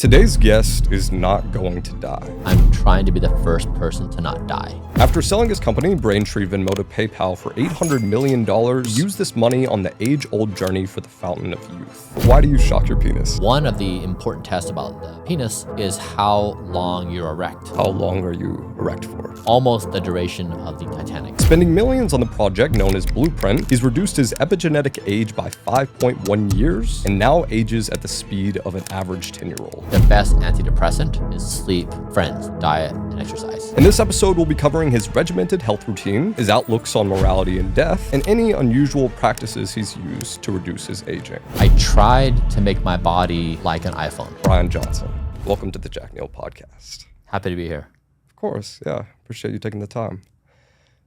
Today's guest is not going to die. I'm trying to be the first person to not die. After selling his company, Braintree Venmo to PayPal for $800 million, use this money on the age-old journey for the fountain of youth. Why do you shock your penis? One of the important tests about the penis is how long you're erect. How long are you erect for? Almost the duration of the Titanic. Spending millions on the project known as Blueprint, he's reduced his epigenetic age by 5.1 years and now ages at the speed of an average 10-year-old. The best antidepressant is sleep, friends, diet, and exercise. In this episode, we'll be covering his regimented health routine, his outlooks on morality and death, and any unusual practices he's used to reduce his aging. I tried to make my body like an iPhone. Bryan Johnson, welcome to the Jack Neel Podcast. Happy to be here. Of course, yeah. Appreciate you taking the time.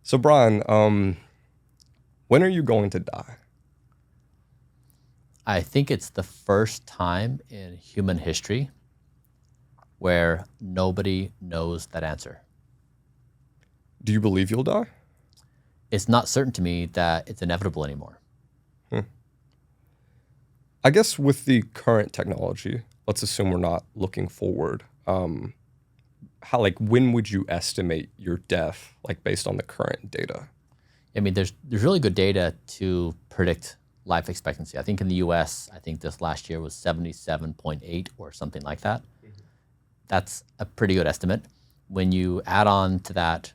So Bryan, when are you going to die? I think it's the first time in human history where nobody knows that answer. Do you believe you'll die? It's not certain to me that it's inevitable anymore. I guess with the current technology, let's assume we're not looking forward. When would you estimate your death, based on the current data? I mean, there's really good data to predict life expectancy. I think in the US, this last year was 77.8 or something like that. That's a pretty good estimate. When you add on to that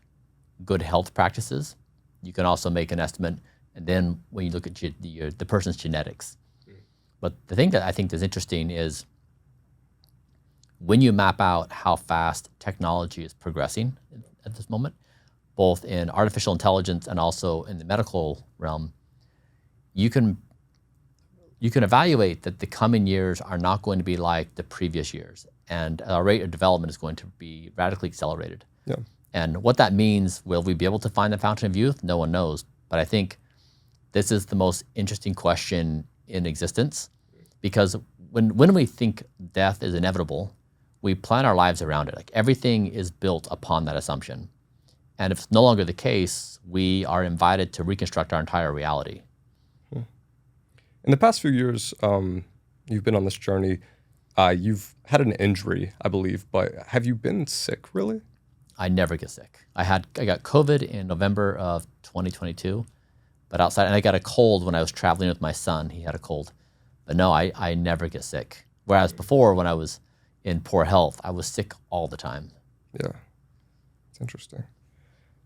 good health practices, you can also make an estimate. And then when you look at the person's genetics. But the thing that I think is interesting is when you map out how fast technology is progressing at this moment, both in artificial intelligence and also in the medical realm, you can evaluate that the coming years are not going to be like the previous years, and our rate of development is going to be radically accelerated. Yeah. And what that means, will we be able to find the fountain of youth? No one knows. But I think this is the most interesting question in existence, because when we think death is inevitable, we plan our lives around it. Everything is built upon that assumption. And if it's no longer the case, we are invited to reconstruct our entire reality. In the past few years, you've been on this journey. You've had an injury, I believe, but have you been sick, really? I never get sick. I got COVID in November of 2022, but outside, and I got a cold when I was traveling with my son. He had a cold. But no, I never get sick. Whereas before, when I was in poor health, I was sick all the time. Yeah, it's interesting.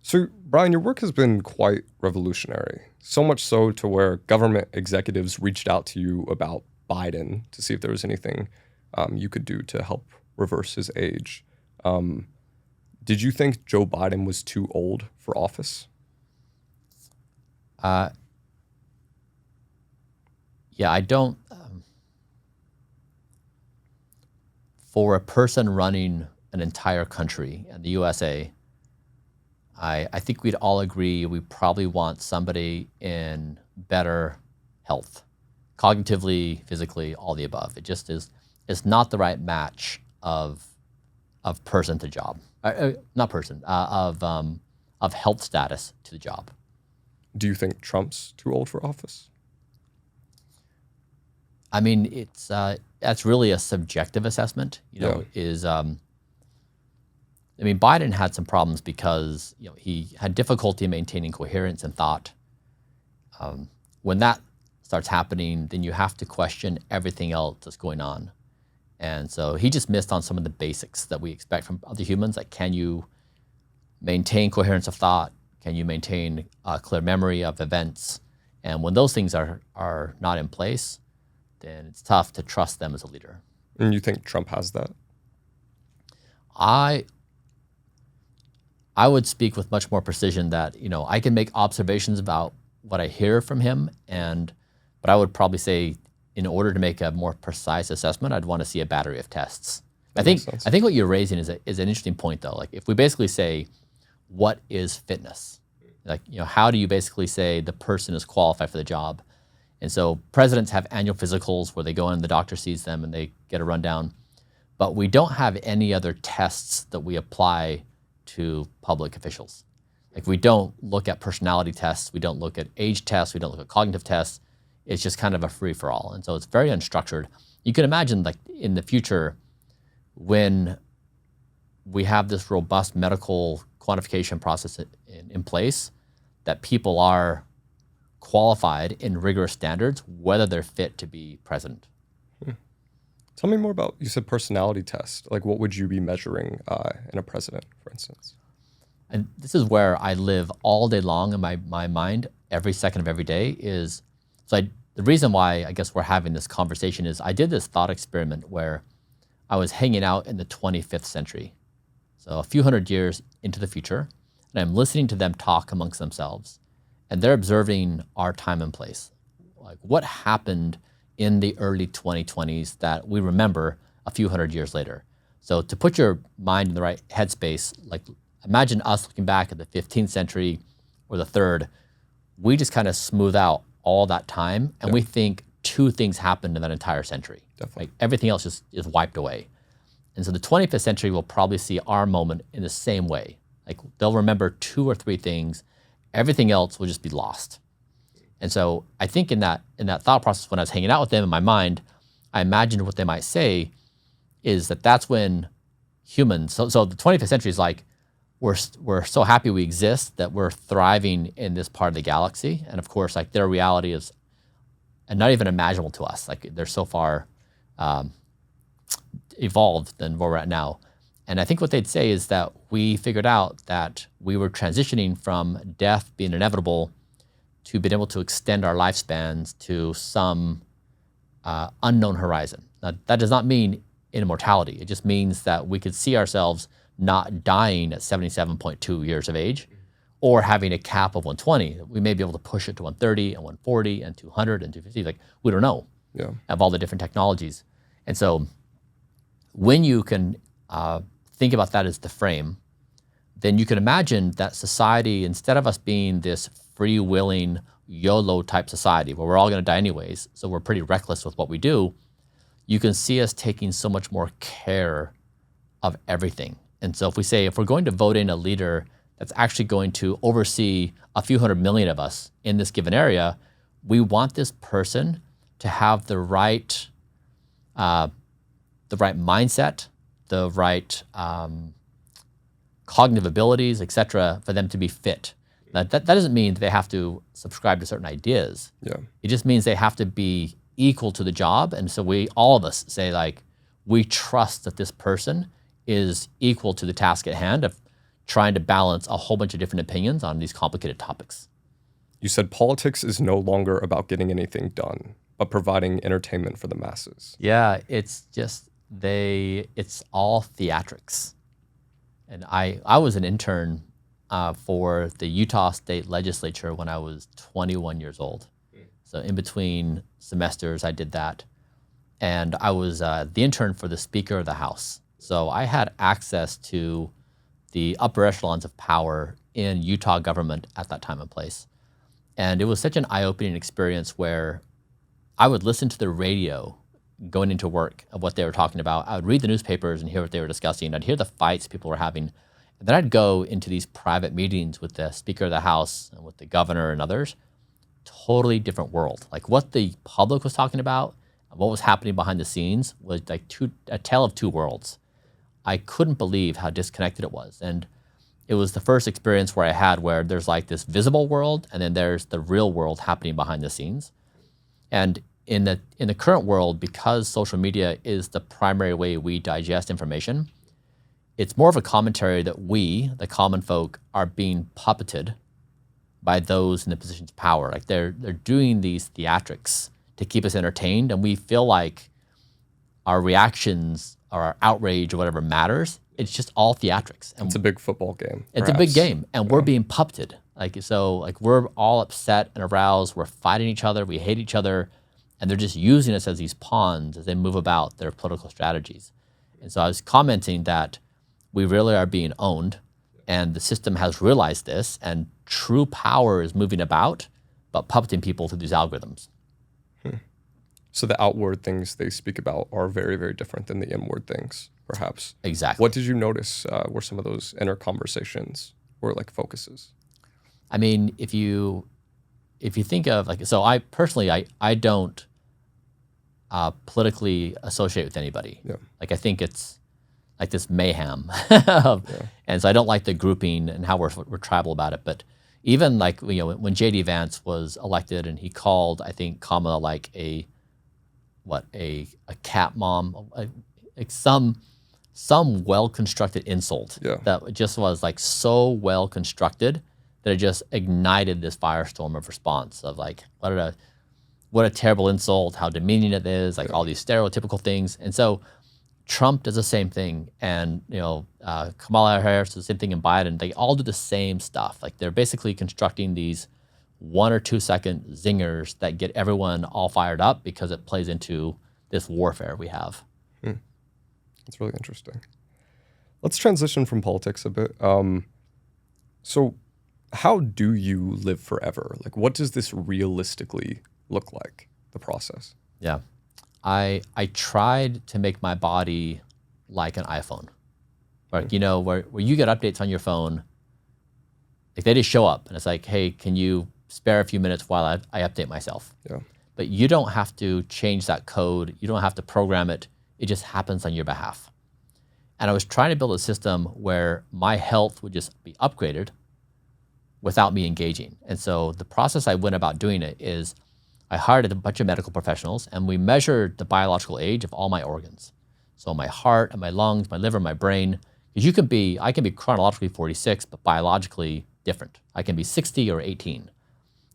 So, Bryan, your work has been quite revolutionary, so much so to where government executives reached out to you about Biden to see if there was anything you could do to help reverse his age. Did you think Joe Biden was too old for office? Yeah, I don't. For a person running an entire country and the USA, I think we'd all agree we probably want somebody in better health, cognitively, physically, all the above. It just is. It's not the right match of person to job, not person of health status to the job. Do you think Trump's too old for office? I mean, that's really a subjective assessment. Biden had some problems because he had difficulty maintaining coherence and thought. When that starts happening, then you have to question everything else that's going on. And so he just missed on some of the basics that we expect from other humans. Like, can you maintain coherence of thought? Can you maintain a clear memory of events? And when those things are not in place, then it's tough to trust them as a leader. And you think Trump has that? I would speak with much more precision that, I can make observations about what I hear from him, but I would probably say in order to make a more precise assessment, I'd want to see a battery of tests. I think what you're raising is an interesting point, though. If we basically say, what is fitness? How do you basically say the person is qualified for the job? And so presidents have annual physicals where they go in, the doctor sees them, and they get a rundown. But we don't have any other tests that we apply to public officials. We don't look at personality tests, we don't look at age tests, we don't look at cognitive tests. It's just kind of a free-for-all. And so it's very unstructured. You can imagine, in the future, when we have this robust medical quantification process in place, that people are qualified in rigorous standards, whether they're fit to be president. Tell me more about, you said personality test. Like, what would you be measuring in a president, for instance? And this is where I live all day long in my mind, every second of every day is, the reason why I guess we're having this conversation is I did this thought experiment where I was hanging out in the 25th century. So a few hundred years into the future, and I'm listening to them talk amongst themselves, and they're observing our time and place. Like what happened in the early 2020s that we remember a few hundred years later. So to put your mind in the right headspace, like imagine us looking back at the 15th century or the 3rd, we just kind of smooth out all that time, and we think 2 things happened in that entire century. Definitely. Like everything else is wiped away. And so the 25th century will probably see our moment in the same way. Like they'll remember 2 or 3 things, everything else will just be lost. And so I think in that thought process, when I was hanging out with them in my mind, I imagined what they might say is that's when humans, so the 25th century is like, we're so happy we exist that we're thriving in this part of the galaxy. And of course, like their reality is not even imaginable to us. Like they're so far evolved than where we're at now. And I think what they'd say is that we figured out that we were transitioning from death being inevitable to being able to extend our lifespans to some unknown horizon. Now, that does not mean immortality. It just means that we could see ourselves not dying at 77.2 years of age or having a cap of 120. We may be able to push it to 130 and 140 and 200 and 250. Like, we don't know of all the different technologies. And so when you can think about that as the frame, then you can imagine that society, instead of us being this free-willing YOLO type society where we're all going to die anyways, so we're pretty reckless with what we do, you can see us taking so much more care of everything. And so if we're going to vote in a leader that's actually going to oversee a few hundred million of us in this given area, we want this person to have the right mindset, the right cognitive abilities, et cetera, for them to be fit. Now, that doesn't mean they have to subscribe to certain ideas. Yeah. It just means they have to be equal to the job. And so all of us say, like, we trust that this person is equal to the task at hand of trying to balance a whole bunch of different opinions on these complicated topics. You said politics is no longer about getting anything done, but providing entertainment for the masses. Yeah, it's just it's all theatrics. And I was an intern for the Utah State Legislature when I was 21 years old. So in between semesters, I did that. And I was the intern for the Speaker of the House. So I had access to the upper echelons of power in Utah government at that time and place. And it was such an eye-opening experience where I would listen to the radio going into work of what they were talking about. I would read the newspapers and hear what they were discussing. I'd hear the fights people were having. And then I'd go into these private meetings with the Speaker of the House and with the governor and others. Totally different world. Like what the public was talking about and what was happening behind the scenes was like a tale of 2 worlds. I couldn't believe how disconnected it was. And it was the first experience where there's like this visible world and then there's the real world happening behind the scenes. And in the current world, because social media is the primary way we digest information, it's more of a commentary that we, the common folk, are being puppeted by those in the positions of power. Like they're doing these theatrics to keep us entertained, and we feel like our reactions or our outrage or whatever matters. It's just all theatrics. And it's a big football game. It's a big game, and we're being puppeted. Like we're all upset and aroused. We're fighting each other. We hate each other, and they're just using us as these pawns as they move about their political strategies. And so I was commenting that we really are being owned, and the system has realized this, and true power is moving about, but puppeting people through these algorithms. So the outward things they speak about are very, very different than the inward things, perhaps. Exactly. What did you notice were some of those inner conversations or like focuses? I mean, if you think of like, so I personally, I don't politically associate with anybody. Yeah. Like I think it's like this mayhem. And so I don't like the grouping and how we're tribal about it. But even like, when J.D. Vance was elected and he called, I think, Kamala like a cat mom, like some well-constructed insult that just was like so well-constructed that it just ignited this firestorm of response of like, what a terrible insult, how demeaning it is, like all these stereotypical things. And so Trump does the same thing, and Kamala Harris does the same thing, and Biden. They all do the same stuff. Like they're basically constructing these 1 or 2 second zingers that get everyone all fired up because it plays into this warfare we have. That's really interesting. Let's transition from politics a bit. So how do you live forever? Like, what does this realistically look like, the process? Yeah. I tried to make my body like an iPhone, right? Where you get updates on your phone, like they just show up and it's like, hey, can you spare a few minutes while I update myself? Yeah. But you don't have to change that code. You don't have to program it. It just happens on your behalf. And I was trying to build a system where my health would just be upgraded without me engaging. And so the process I went about doing it is I hired a bunch of medical professionals and we measured the biological age of all my organs. So my heart and my lungs, my liver, my brain, because I can be chronologically 46, but biologically different. I can be 60 or 18.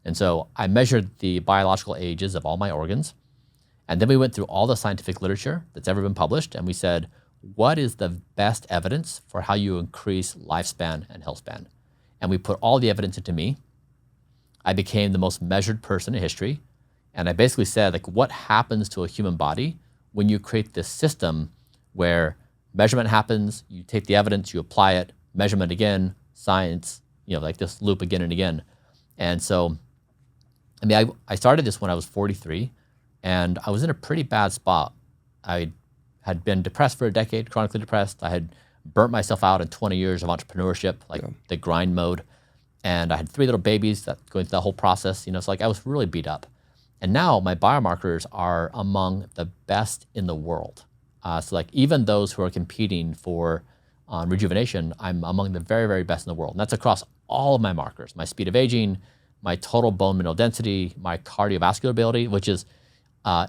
And so I measured the biological ages of all my organs. And then we went through all the scientific literature that's ever been published. And we said, what is the best evidence for how you increase lifespan and health span? And we put all the evidence into me. I became the most measured person in history. And I basically said, like, what happens to a human body when you create this system where measurement happens, you take the evidence, you apply it, measurement again, science, like this loop again and again. And so, I started this when I was 43, and I was in a pretty bad spot. I had been depressed for a decade, chronically depressed. I had burnt myself out in 20 years of entrepreneurship, the grind mode. And I had 3 little babies that going through that whole process, so like I was really beat up. And now my biomarkers are among the best in the world. So like even those who are competing for rejuvenation, I'm among the very, very best in the world. And that's across all of my markers, my speed of aging, my total bone mineral density, my cardiovascular ability, which is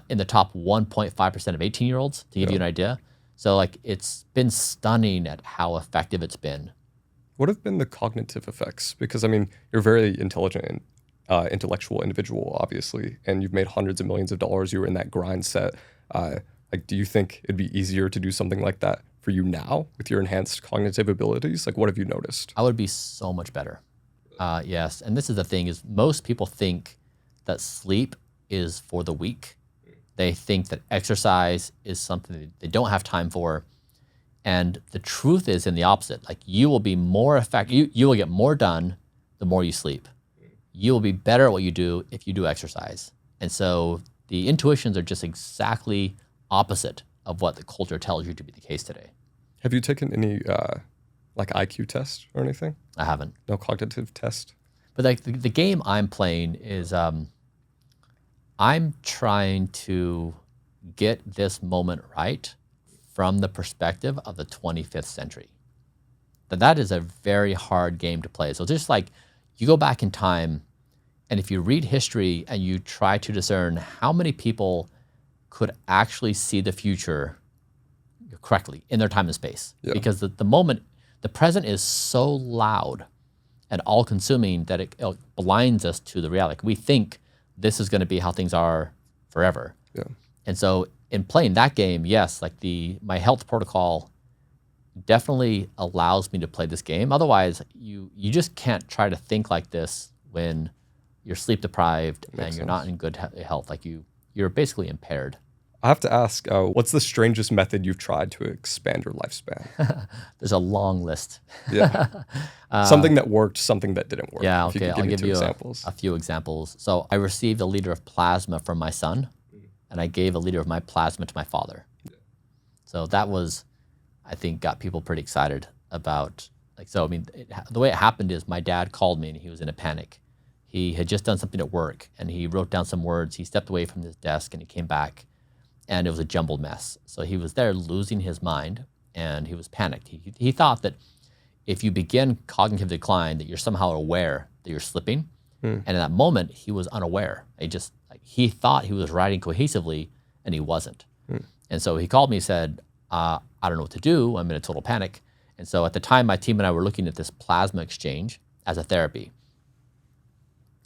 in the top 1.5% of 18-year-olds, to give you an idea. So like it's been stunning at how effective it's been. What have been the cognitive effects? Because you're very intelligent and intellectual individual, obviously, and you've made hundreds of millions of dollars. You were in that grind set. Do you think it'd be easier to do something like that for you now with your enhanced cognitive abilities? Like, what have you noticed? I would be so much better. Yes, and this is the thing: is most people think that sleep is for the weak. They think that exercise is something that they don't have time for. And the truth is in the opposite. Like you will be more effective, you will get more done the more you sleep. You will be better at what you do if you do exercise. And so the intuitions are just exactly opposite of what the culture tells you to be the case today. Have you taken any like IQ test or anything? I haven't. No cognitive test? But like the game I'm playing is I'm trying to get this moment right from the perspective of the 25th century. That is a very hard game to play. So just like you go back in time, and if you read history and you try to discern how many people could actually see the future correctly in their time and space. Because the present is so loud and all-consuming that it blinds us to the reality. We think this is going to be how things are forever. And so in playing that game, yes, like my health protocol definitely allows me to play this game. Otherwise, you just can't try to think like this when you're sleep deprived and you're not in good health. Like you're basically impaired. I have to ask, what's the strangest method you've tried to expand your lifespan? There's a long list. Something that worked, something that didn't work. Yeah, okay, I'll give you examples. A few examples. So I received a liter of plasma from my son, and I gave a liter of my plasma to my father. So that was, I think, got people pretty excited about, the way it happened is my dad called me and he was in a panic. He had just done something at work and he wrote down some words. He stepped away from his desk and he came back and it was a jumbled mess. So he was there losing his mind and he was panicked. He thought that if you begin cognitive decline, that you're somehow aware that you're slipping. And in that moment, he was unaware. He thought he was writing cohesively, and he wasn't. And so he called me and said, I don't know what to do. I'm in a total panic. And so at the time, my team and I were looking at this plasma exchange as a therapy.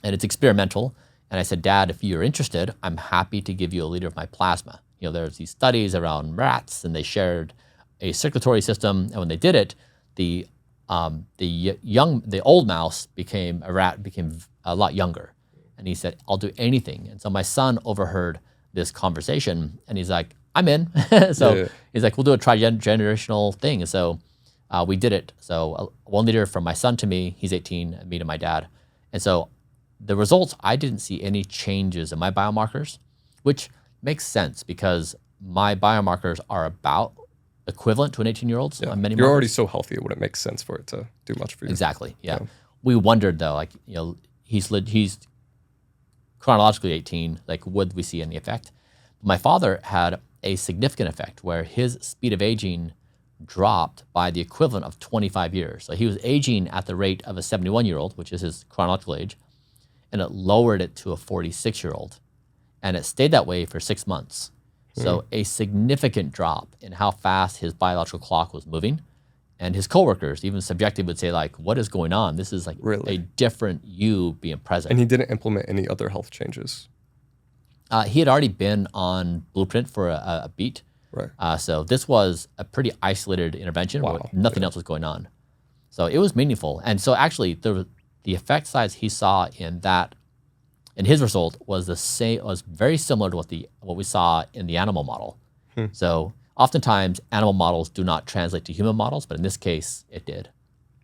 And it's experimental. And I said, Dad, if you're interested, I'm happy to give you a liter of my plasma. There's these studies around rats, and they shared a circulatory system. And when they did it, the old mouse became a lot younger. And he said, I'll do anything. And so my son overheard this conversation, and he's like, I'm in. He's like, we'll do a tri-generational thing. And so we did it. So 1 liter from my son to me, he's 18, and me to my dad. And so the results, I didn't see any changes in my biomarkers, which makes sense because my biomarkers are about equivalent to an 18-year-old's on many You're markers. already so healthy, it wouldn't make sense for it to do much for you. Exactly, yeah. We wondered though, he's chronologically 18, would we see any effect? My father had a significant effect where his speed of aging dropped by the equivalent of 25 years. So he was aging at the rate of a 71-year-old, which is his chronological age, and it lowered it to a 46-year-old. And it stayed that way for 6 months. So a significant drop in how fast his biological clock was moving. And his coworkers, even subjective, would say what is going on? This is really? A different you being present. And he didn't implement any other health changes? He had already been on Blueprint for a beat. Right. So this was a pretty isolated intervention where nothing else was going on. So it was meaningful. And so actually the effect size he saw in his result was very similar to what we saw in the animal model. So oftentimes animal models do not translate to human models, but in this case it did.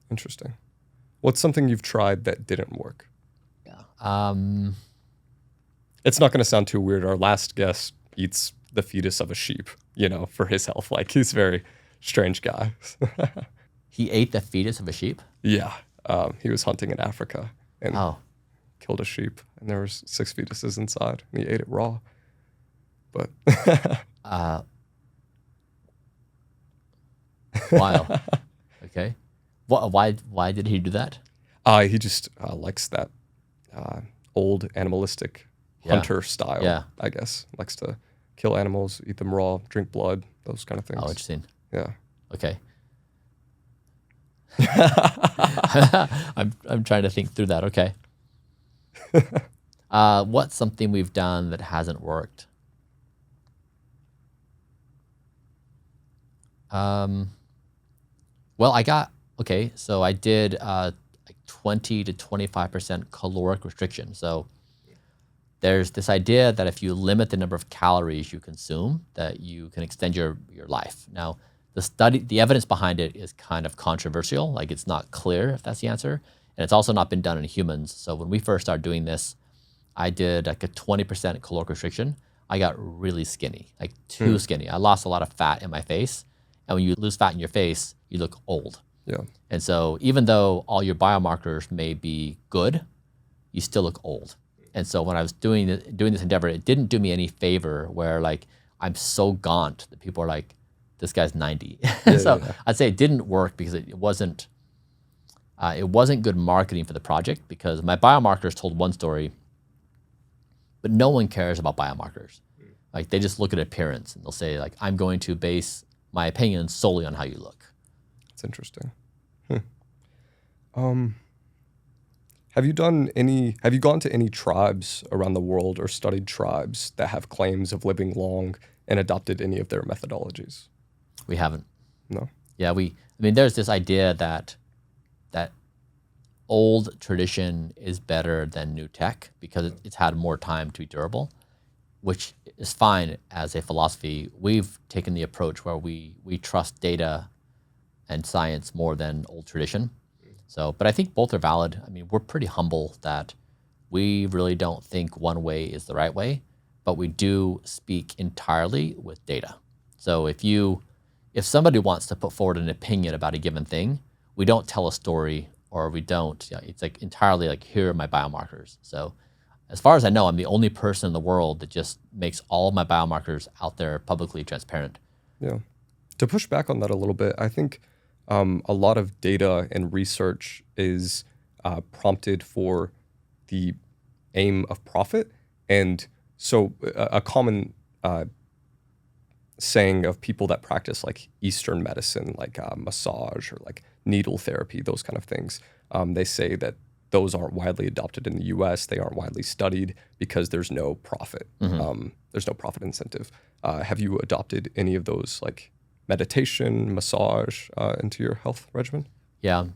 Interesting. What's something you've tried that didn't work? Yeah. It's not going to sound too weird. Our last guest eats the fetus of a sheep, for his health. He's a very strange guy. He ate the fetus of a sheep? Yeah. He was hunting in Africa and killed a sheep, and there was 6 fetuses inside, and he ate it raw. But wow. Okay. Why did he do that? He just likes that old animalistic hunter style, I guess. Likes to kill animals, eat them raw, drink blood, those kind of things. Oh, interesting. Yeah. Okay. I'm trying to think through that. Okay. What's something we've done that hasn't worked? Well, so I did 20 to 25% caloric restriction. So there's this idea that if you limit the number of calories you consume, that you can extend your life. Now, the evidence behind it is kind of controversial. It's not clear if that's the answer. And it's also not been done in humans. So when we first started doing this, I did a 20% caloric restriction. I got really skinny, too skinny. I lost a lot of fat in my face. And when you lose fat in your face, you look old. Yeah. And so even though all your biomarkers may be good, you still look old. And so when I was doing this endeavor, it didn't do me any favor where I'm so gaunt that people are like, this guy's 90. I'd say it didn't work because it wasn't good marketing for the project because my biomarkers told one story, but no one cares about biomarkers. They just look at appearance and they'll say I'm going to base my opinion solely on how you look. That's interesting. Have you gone to any tribes around the world or studied tribes that have claims of living long and adopted any of their methodologies? We haven't. No? Yeah, there's this idea that old tradition is better than new tech because it's had more time to be durable, which is fine as a philosophy. We've taken the approach where we trust data and science more than old tradition. But I think both are valid. We're pretty humble that we really don't think one way is the right way, but we do speak entirely with data. So if somebody wants to put forward an opinion about a given thing, we don't tell a story or we don't, it's entirely here are my biomarkers. So as far as I know, I'm the only person in the world that just makes all of my biomarkers out there publicly transparent. Yeah. To push back on that a little bit, I think a lot of data and research is prompted for the aim of profit. And so a common saying of people that practice like Eastern medicine, like massage or like needle therapy, those kind of things, they say that those aren't widely adopted in the US. They aren't widely studied because there's no profit. There's no profit incentive. Have you adopted any of those like meditation, massage into your health regimen? Yeah.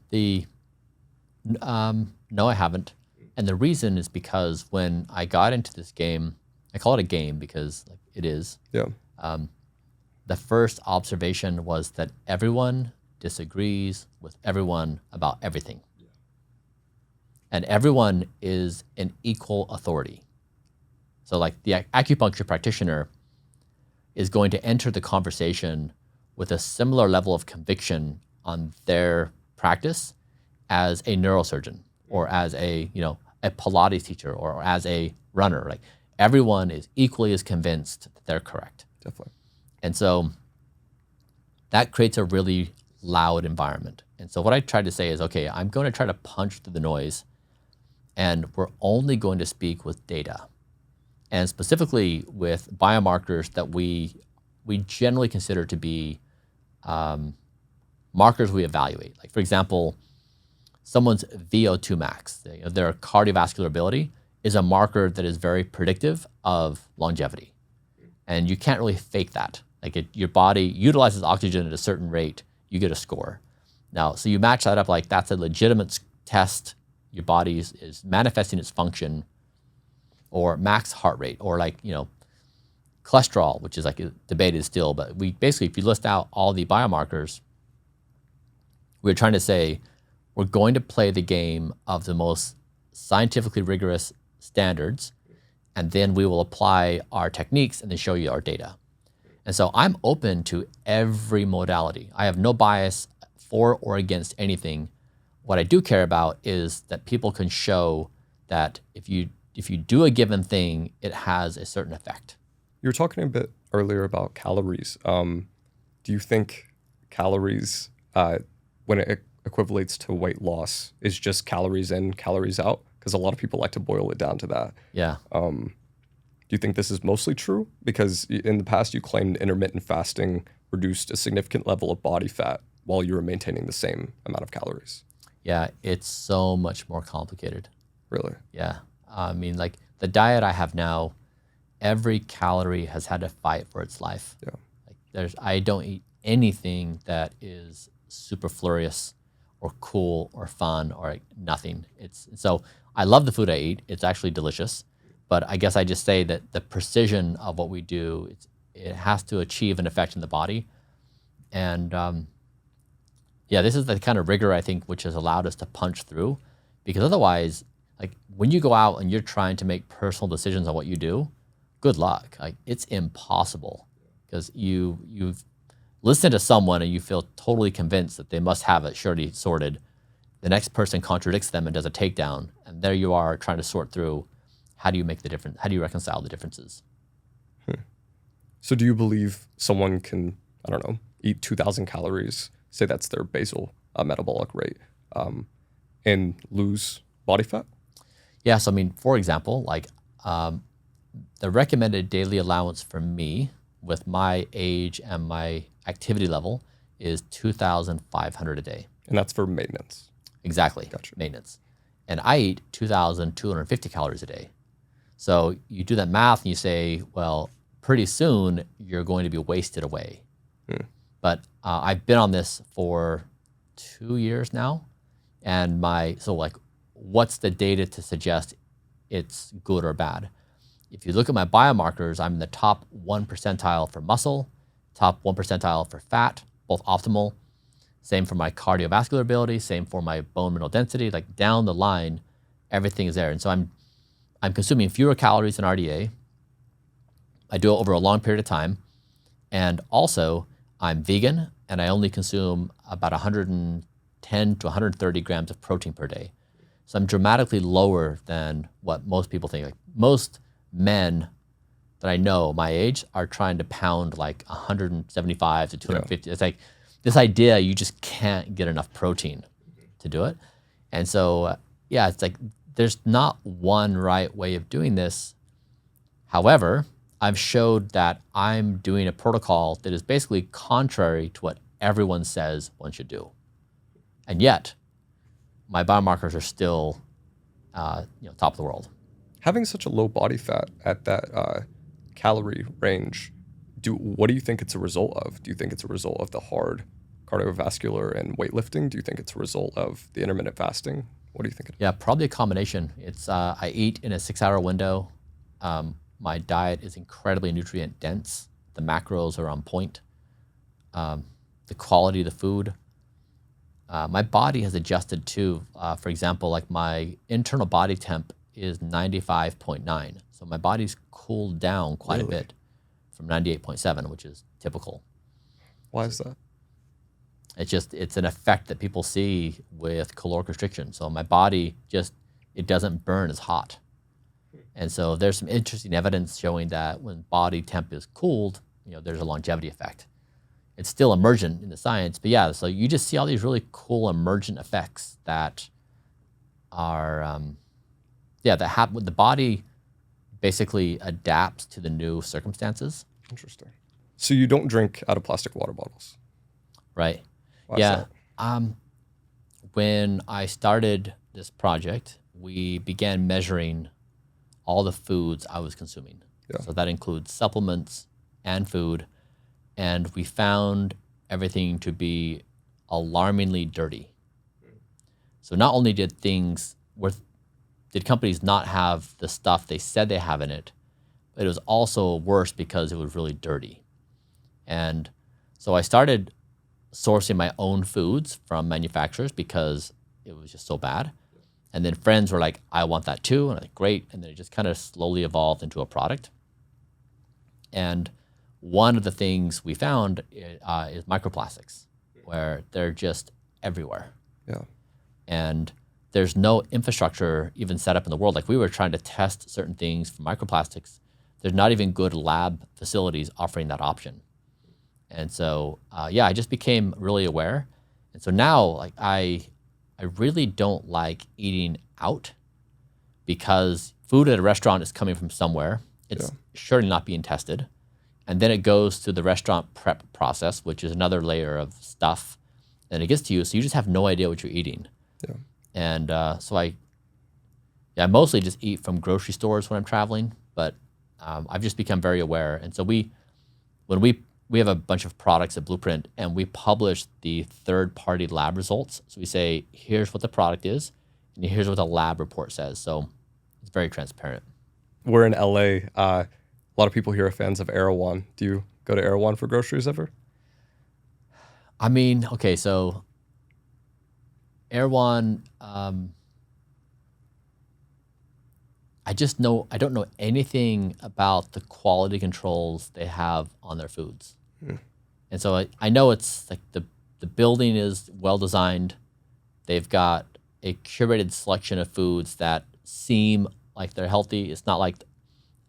No, I haven't. And the reason is because when I got into this game, I call it a game because like it is. Yeah. The first observation was that everyone disagrees with everyone about everything. And everyone is an equal authority. So like the acupuncture practitioner is going to enter the conversation with a similar level of conviction on their practice as a neurosurgeon or as a Pilates teacher or as a runner. Like everyone is equally as convinced that they're correct. Definitely. And so that creates a really loud environment. And so what I try to say is, okay, I'm going to try to punch through the noise, and we're only going to speak with data, and specifically with biomarkers that we generally consider to be markers we evaluate. Like for example, someone's VO2 max, their cardiovascular ability, is a marker that is very predictive of longevity. And you can't really fake that. Like your body utilizes oxygen at a certain rate, you get a score. Now, so you match that up like that's a legitimate test. Your body is manifesting its function, or max heart rate, or like, cholesterol, which is like debated still, but we basically, if you list out all the biomarkers, we're trying to say we're going to play the game of the most scientifically rigorous standards, and then we will apply our techniques and then show you our data. And so I'm open to every modality. I have no bias for or against anything. What I do care about is that people can show that if you do a given thing, it has a certain effect. You were talking a bit earlier about calories. Do you think calories, when it equivalates to weight loss, is just calories in, calories out? Because a lot of people like to boil it down to that. Yeah. Do you think this is mostly true? Because in the past, you claimed intermittent fasting reduced a significant level of body fat while you were maintaining the same amount of calories. Yeah, it's so much more complicated. Really? Yeah. I mean, like the diet I have now, every calorie has had to fight for its life. Yeah. Like I don't eat anything that is superfluous or cool or fun or like nothing. So I love the food I eat. It's actually delicious. But I guess I just say that the precision of what we do, it has to achieve an effect in the body. And this is the kind of rigor I think which has allowed us to punch through, because otherwise, like when you go out and you're trying to make personal decisions on what you do, good luck. Like it's impossible, because you've listened to someone and you feel totally convinced that they must have it surely sorted. The next person contradicts them and does a takedown, and there you are trying to sort through. How do you make the difference? How do you reconcile the differences? So do you believe someone can, I don't know, eat 2,000 calories, say that's their basal metabolic rate, and lose body fat? Yeah, so I mean, for example, like the recommended daily allowance for me with my age and my activity level is 2,500 a day. And that's for maintenance? Exactly, Gotcha. Maintenance. And I eat 2,250 calories a day. So you do that math and you say, well, pretty soon you're going to be wasted away. But I've been on this for 2 years now. And what's the data to suggest it's good or bad? If you look at my biomarkers, I'm in the top 1 percentile for muscle, top 1 percentile for fat, both optimal. Same for my cardiovascular ability, same for my bone mineral density. Like down the line, everything is there. And so I'm consuming fewer calories than RDA. I do it over a long period of time. And also, I'm vegan, and I only consume about 110 to 130 grams of protein per day. So I'm dramatically lower than what most people think. Like most men that I know my age are trying to pound like 175 to 250. It's like this idea you just can't get enough protein to do it. And so, yeah, it's like there's not one right way of doing this. However, I've showed that I'm doing a protocol that is basically contrary to what everyone says one should do. And yet, my biomarkers are still top of the world. Having such a low body fat at that calorie range, what do you think it's a result of? Do you think it's a result of the hard cardiovascular and weightlifting? Do you think it's a result of the intermittent fasting? What do you think it is? Yeah, probably a combination. It's I eat in a 6-hour window. My diet is incredibly nutrient dense. The macros are on point. The quality of the food. My body has adjusted too. For example, like my internal body temp is 95.9. So my body's cooled down quite a bit from 98.7, which is typical. Why is that? It's an effect that people see with caloric restriction. So my body it doesn't burn as hot. And so there's some interesting evidence showing that when body temp is cooled, there's a longevity effect. It's still emergent in the science, but yeah, so you just see all these really cool emergent effects that are, that happen when the body basically adapts to the new circumstances. Interesting. So you don't drink out of plastic water bottles? Right. Why is that? When I started this project, we began measuring all the foods I was consuming. Yeah. So that includes supplements and food. And we found everything to be alarmingly dirty. So not only did companies not have the stuff they said they have in it, but it was also worse because it was really dirty. And so I started sourcing my own foods from manufacturers because it was just so bad. And then friends were like, I want that too. And I'm like, great. And then it just kind of slowly evolved into a product. And one of the things we found is microplastics, where they're just everywhere. Yeah. And there's no infrastructure even set up in the world. Like we were trying to test certain things for microplastics. There's not even good lab facilities offering that option. And so, I just became really aware. And so now, like I really don't like eating out because food at a restaurant is coming from somewhere. It's surely not being tested. And then it goes to the restaurant prep process, which is another layer of stuff. And it gets to you, so you just have no idea what you're eating. Yeah. And so I mostly just eat from grocery stores when I'm traveling, but I've just become very aware. And so we have a bunch of products at Blueprint, and we publish the third-party lab results. So we say, here's what the product is, and here's what the lab report says. So it's very transparent. We're in LA. A lot of people here are fans of Erewhon. Do you go to Erewhon for groceries ever? I mean, okay, so Erewhon, I don't know anything about the quality controls they have on their foods. And so I know it's like the building is well designed. They've got a curated selection of foods that seem like they're healthy. It's not like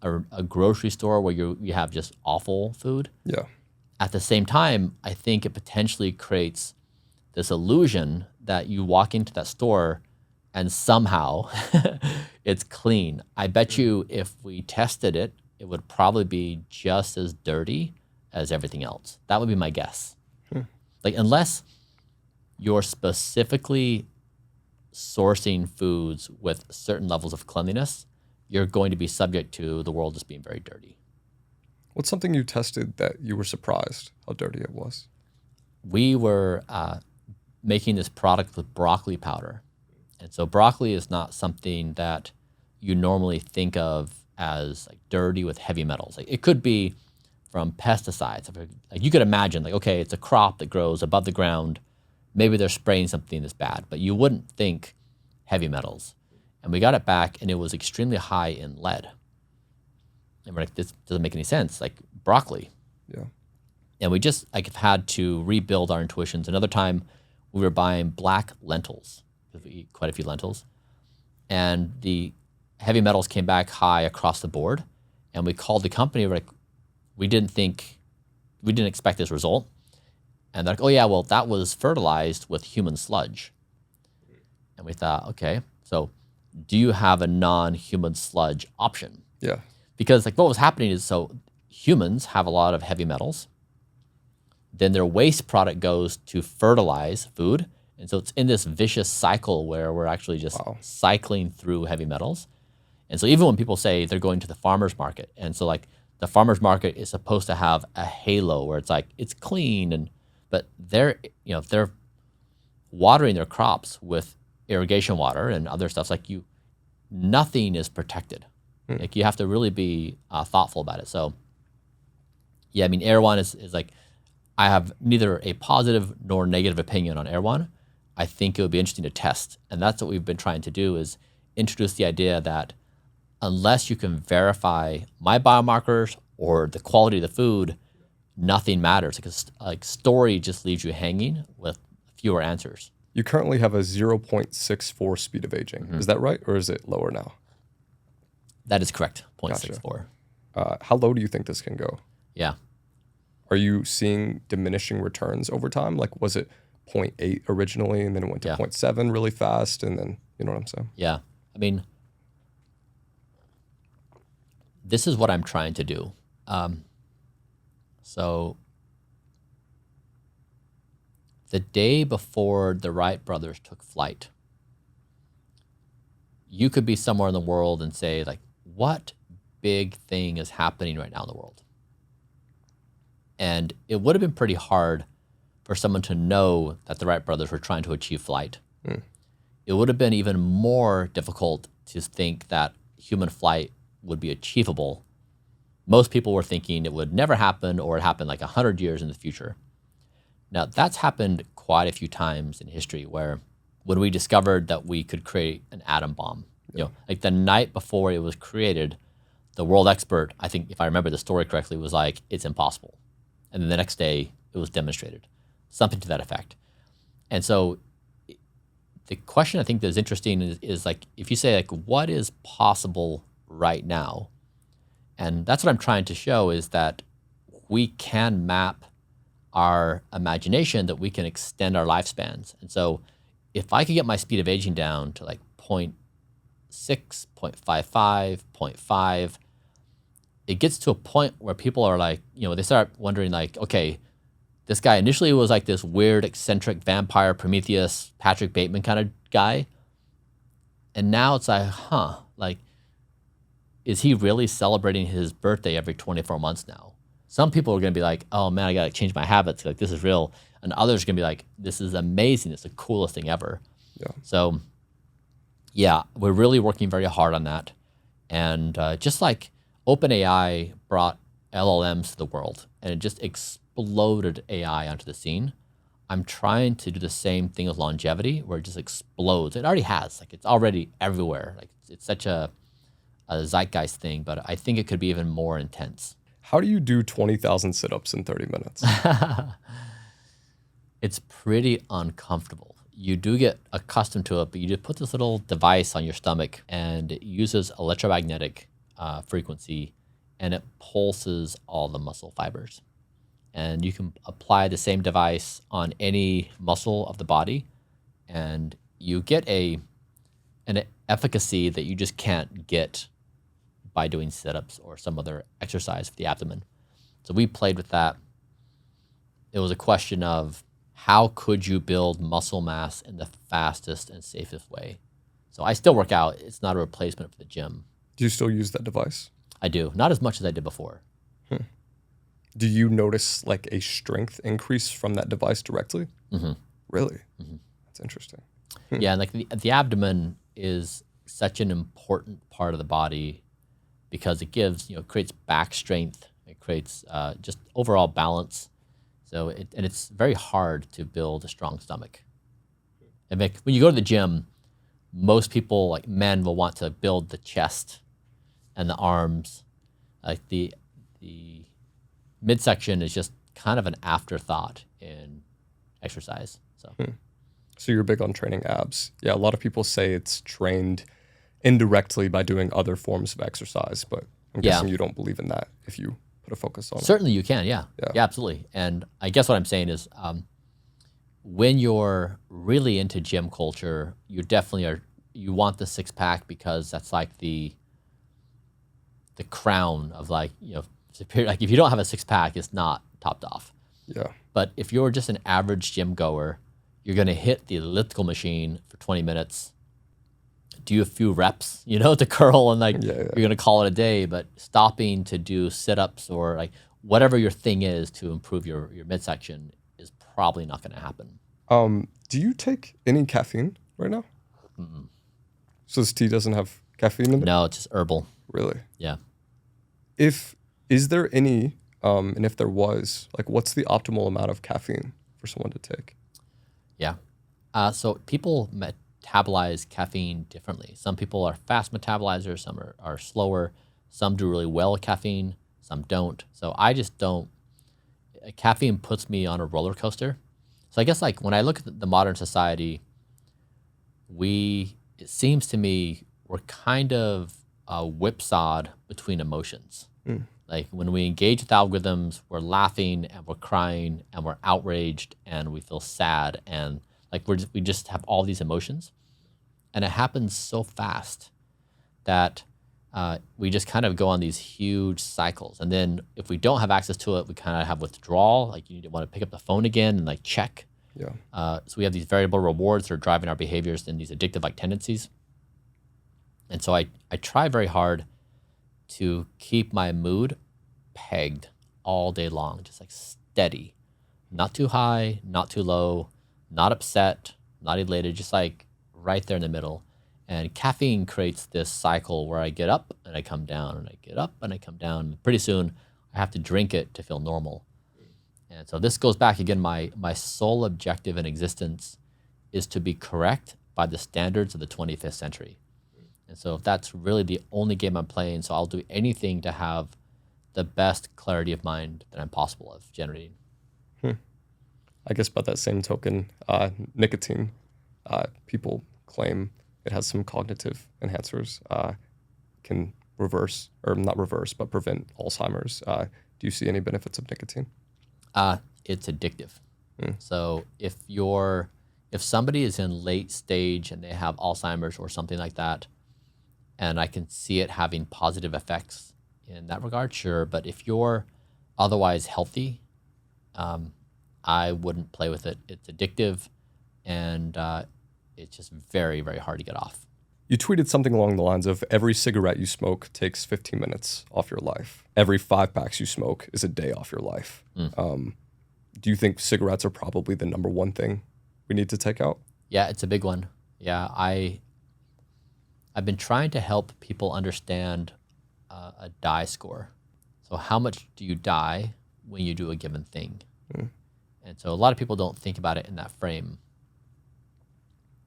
a grocery store where you have just awful food. Yeah. At the same time, I think it potentially creates this illusion that you walk into that store and somehow it's clean. I bet you if we tested it, it would probably be just as dirty as everything else. That would be my guess. Like unless you're specifically sourcing foods with certain levels of cleanliness, you're going to be subject to the world just being very dirty. What's something you tested that you were surprised how dirty it was? We were making this product with broccoli powder. And so broccoli is not something that you normally think of as like dirty with heavy metals. Like it could be from pesticides. Like you could imagine like, okay, it's a crop that grows above the ground. Maybe they're spraying something that's bad, but you wouldn't think heavy metals. And we got it back and it was extremely high in lead. And we're like, this doesn't make any sense, like broccoli. Yeah. And we just like have had to rebuild our intuitions. Another time we were buying black lentils, because we eat quite a few lentils. And the heavy metals came back high across the board. And we called the company, we're like, we didn't expect this result. And they're like, oh yeah, well, that was fertilized with human sludge. And we thought, okay, so do you have a non-human sludge option? Yeah. Because like what was happening is, so humans have a lot of heavy metals. Then their waste product goes to fertilize food. And so it's in this vicious cycle where we're actually just cycling through heavy metals. And so even when people say they're going to the farmer's market, and so like the farmer's market is supposed to have a halo where it's like, it's clean, but they're watering their crops with irrigation water and other stuff. Like nothing is protected. Like you have to really be thoughtful about it. So yeah, I mean, Erewhon is like, I have neither a positive nor negative opinion on Erewhon. I think it would be interesting to test. And that's what we've been trying to do, is introduce the idea that unless you can verify my biomarkers or the quality of the food, nothing matters. Like story just leaves you hanging with fewer answers. You currently have a 0.64 speed of aging. Is that right? Or is it lower now? That is correct, 0.64. Gotcha. How low do you think this can go? Yeah. Are you seeing diminishing returns over time? Like, was it 0.8 originally, and then it went to 0.7 really fast, and then, you know what I'm saying? Yeah. I mean, this is what I'm trying to do. So the day before the Wright brothers took flight, you could be somewhere in the world and say, like, what big thing is happening right now in the world? And it would have been pretty hard for someone to know that the Wright brothers were trying to achieve flight. It would have been even more difficult to think that human flight would be achievable. Most people were thinking it would never happen, or it happened like 100 years in the future. Now, that's happened quite a few times in history, where when we discovered that we could create an atom bomb, like the night before it was created, the world expert, I think if I remember the story correctly, was like, it's impossible. And then the next day it was demonstrated, something to that effect. And so the question I think that's interesting is like, if you say like, what is possible right now? And that's what I'm trying to show, is that we can map our imagination, that we can extend our lifespans. And so if I could get my speed of aging down to like 0.6, 0.55, 0.5, it gets to a point where people are like, they start wondering like, okay, this guy initially was like this weird, eccentric vampire, Prometheus, Patrick Bateman kind of guy. And now it's like, like, is he really celebrating his birthday every 24 months now? Some people are going to be like, oh man, I got to change my habits. Like, this is real. And others are going to be like, this is amazing. It's the coolest thing ever. Yeah. So yeah, we're really working very hard on that. And just like OpenAI brought LLMs to the world and it just exploded AI onto the scene, I'm trying to do the same thing with longevity, where it just explodes. It already has. Like, it's already everywhere. Like, it's such a zeitgeist thing, but I think it could be even more intense. How do you do 20,000 sit-ups in 30 minutes? It's pretty uncomfortable. You do get accustomed to it, but you just put this little device on your stomach, and it uses electromagnetic frequency, and it pulses all the muscle fibers. And you can apply the same device on any muscle of the body, and you get an efficacy that you just can't get by doing sit-ups or some other exercise for the abdomen. So we played with that. It was a question of, how could you build muscle mass in the fastest and safest way? So I still work out. It's not a replacement for the gym. Do you still use that device? I do. Not as much as I did before. Do you notice like a strength increase from that device directly? Mm-hmm. Really? Mm-hmm. That's interesting. Yeah, and like the abdomen is such an important part of the body, because it creates back strength. It creates just overall balance. So it's very hard to build a strong stomach. And when you go to the gym, most people, like men, will want to build the chest and the arms. Like the midsection is just kind of an afterthought in exercise. So you're big on training abs. Yeah, a lot of people say it's trained indirectly by doing other forms of exercise, but I'm Yeah. guessing you don't believe in that if you put a focus on it. Certainly you can, yeah. Yeah, absolutely. And I guess what I'm saying is when you're really into gym culture, you definitely are, you want the six pack because that's like the crown of like, you know, superior. Like if you don't have a six pack, it's not topped off. Yeah. But if you're just an average gym goer, you're going to hit the elliptical machine for 20 minutes, do a few reps, you know, to curl, and like you're going to call it a day. But stopping to do sit-ups or like whatever your thing is to improve your midsection is probably not going to happen. Do you take any caffeine right now? Mm-mm. So this tea doesn't have caffeine in it? No, it's just herbal. Really? Yeah. Is there any, and if there was, like what's the optimal amount of caffeine for someone to take? Yeah. So people metabolize caffeine differently. Some people are fast metabolizers, some are slower, some do really well with caffeine, some don't. So I just don't, caffeine puts me on a roller coaster. So I guess like when I look at the modern society, it seems to me we're kind of whipsawed between emotions. Like when we engage with algorithms, we're laughing and we're crying and we're outraged and we feel sad and like we just have all these emotions, and it happens so fast that we just kind of go on these huge cycles. And then if we don't have access to it, we kind of have withdrawal. Like you want to pick up the phone again and like check. Yeah. So we have these variable rewards that are driving our behaviors and these addictive like tendencies. And so I try very hard to keep my mood pegged all day long, just like steady, not too high, not too low, not upset, not elated, just like right there in the middle. And caffeine creates this cycle where I get up and I come down and I get up and I come down. And pretty soon I have to drink it to feel normal. And so this goes back again, my sole objective in existence is to be correct by the standards of the 25th century. And so that's really the only game I'm playing. So I'll do anything to have the best clarity of mind that I'm possible of generating. I guess by that same token, nicotine, people claim it has some cognitive enhancers, can reverse, or not reverse, but prevent Alzheimer's. Do you see any benefits of nicotine? It's addictive. So if somebody is in late stage and they have Alzheimer's or something like that, and I can see it having positive effects in that regard, sure. But if you're otherwise healthy, I wouldn't play with it. It's addictive, and it's just very, very hard to get off. You tweeted something along the lines of every cigarette you smoke takes 15 minutes off your life. Every 5 packs you smoke is a day off your life. Do you think cigarettes are probably the number one thing we need to take out? Yeah, it's a big one. Yeah, I've been trying to help people understand a die score. So how much do you die when you do a given thing? And so a lot of people don't think about it in that frame.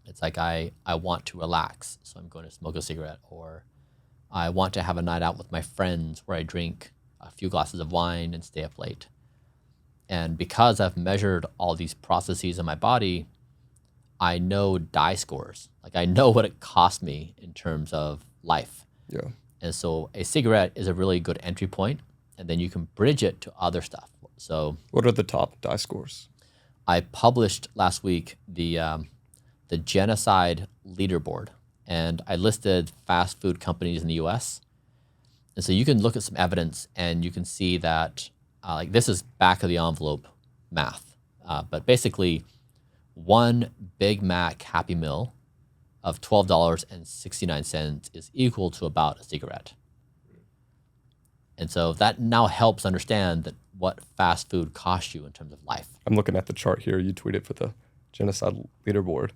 It's like I want to relax, so I'm going to smoke a cigarette, or I want to have a night out with my friends where I drink a few glasses of wine and stay up late. And because I've measured all these processes in my body, I know die scores. Like I know what it cost me in terms of life. Yeah. And so a cigarette is a really good entry point, and then you can bridge it to other stuff. So what are the top die scores? I published last week the genocide leaderboard, and I listed fast food companies in the US. And so you can look at some evidence and you can see that like this is back of the envelope math, but basically one Big Mac Happy Meal of $12.69 is equal to about a cigarette. And so that now helps understand that what fast food costs you in terms of life. I'm looking at the chart here you tweeted for the genocide leaderboard.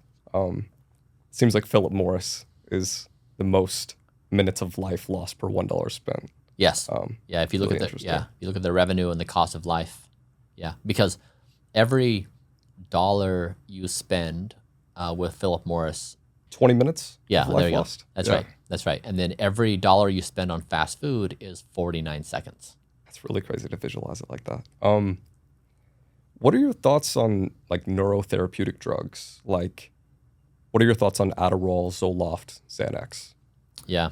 Seems like Philip Morris is the most minutes of life lost per $1 spent. Yes. Yeah. If you look at you look at the revenue and the cost of life. Yeah. Because every dollar you spend with Philip Morris, 20 minutes. Yeah. of There life you lost. go. That's right. That's right. And then every dollar you spend on fast food is 49 seconds. That's really crazy to visualize it like that. What are your thoughts on like neurotherapeutic drugs? Like, what are your thoughts on Adderall, Zoloft, Xanax? Yeah.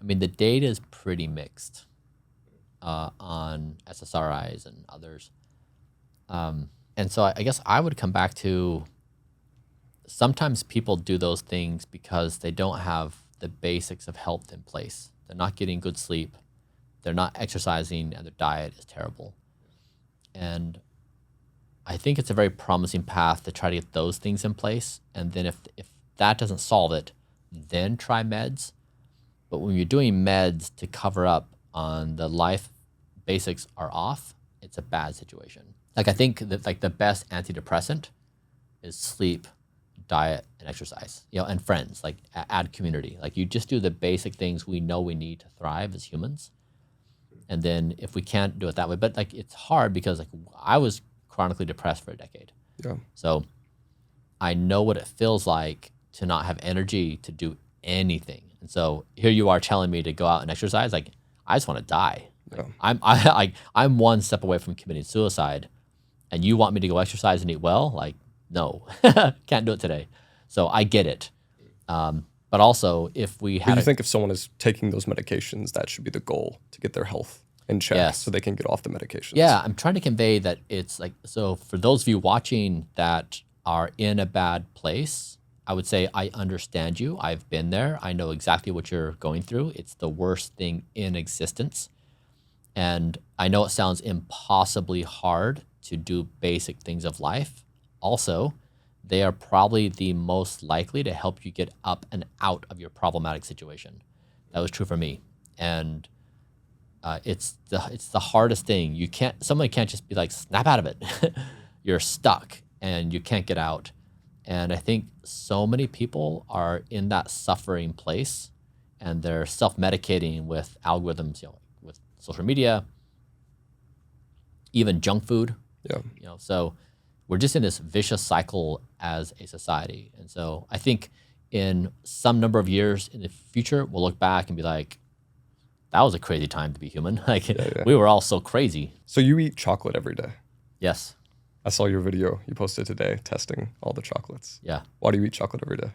I mean, the data is pretty mixed on SSRIs and others. And so I guess I would come back to sometimes people do those things because they don't have the basics of health in place. They're not getting good sleep. They're not exercising, and their diet is terrible. And I think it's a very promising path to try to get those things in place. And then if that doesn't solve it, then try meds. But when you're doing meds to cover up on the life basics are off, it's a bad situation. Like I think that like the best antidepressant is sleep, diet, and exercise, and friends, like add community. Like you just do the basic things we know we need to thrive as humans. And then if we can't do it that way, but like it's hard because like I was chronically depressed for a decade. Yeah. So I know what it feels like to not have energy to do anything. And so here you are telling me to go out and exercise. Like I just want to die. Yeah. I'm one step away from committing suicide, and you want me to go exercise and eat well? Like, no, can't do it today. So I get it. But also, if we had, you think if someone is taking those medications, that should be the goal to get their health in check, so they can get off the medications. Yeah, I'm trying to convey that it's like, so for those of you watching that are in a bad place, I would say I understand you. I've been there. I know exactly what you're going through. It's the worst thing in existence. And I know it sounds impossibly hard to do basic things of life. Also, they are probably the most likely to help you get up and out of your problematic situation. That was true for me. And it's the hardest thing. Somebody can't just be like, snap out of it. You're stuck and you can't get out. And I think so many people are in that suffering place, and they're self-medicating with algorithms, with social media, even junk food. Yeah. So we're just in this vicious cycle as a society. And so I think in some number of years in the future, we'll look back and be like, that was a crazy time to be human. Like we were all so crazy. So you eat chocolate every day? Yes. I saw your video you posted today testing all the chocolates. Yeah. Why do you eat chocolate every day?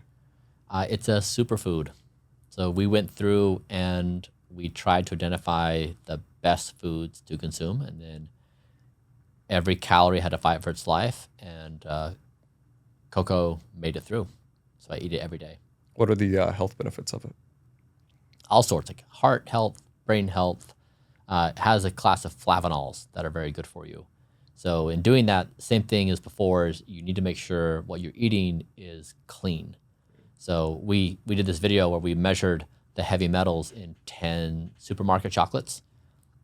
It's a superfood. So we went through and we tried to identify the best foods to consume, and then every calorie had to fight for its life, and cocoa made it through. So I eat it every day. What are the health benefits of it? All sorts, like heart health, brain health. It has a class of flavonols that are very good for you. So in doing that, same thing as before, is you need to make sure what you're eating is clean. So we did this video where we measured the heavy metals in 10 supermarket chocolates,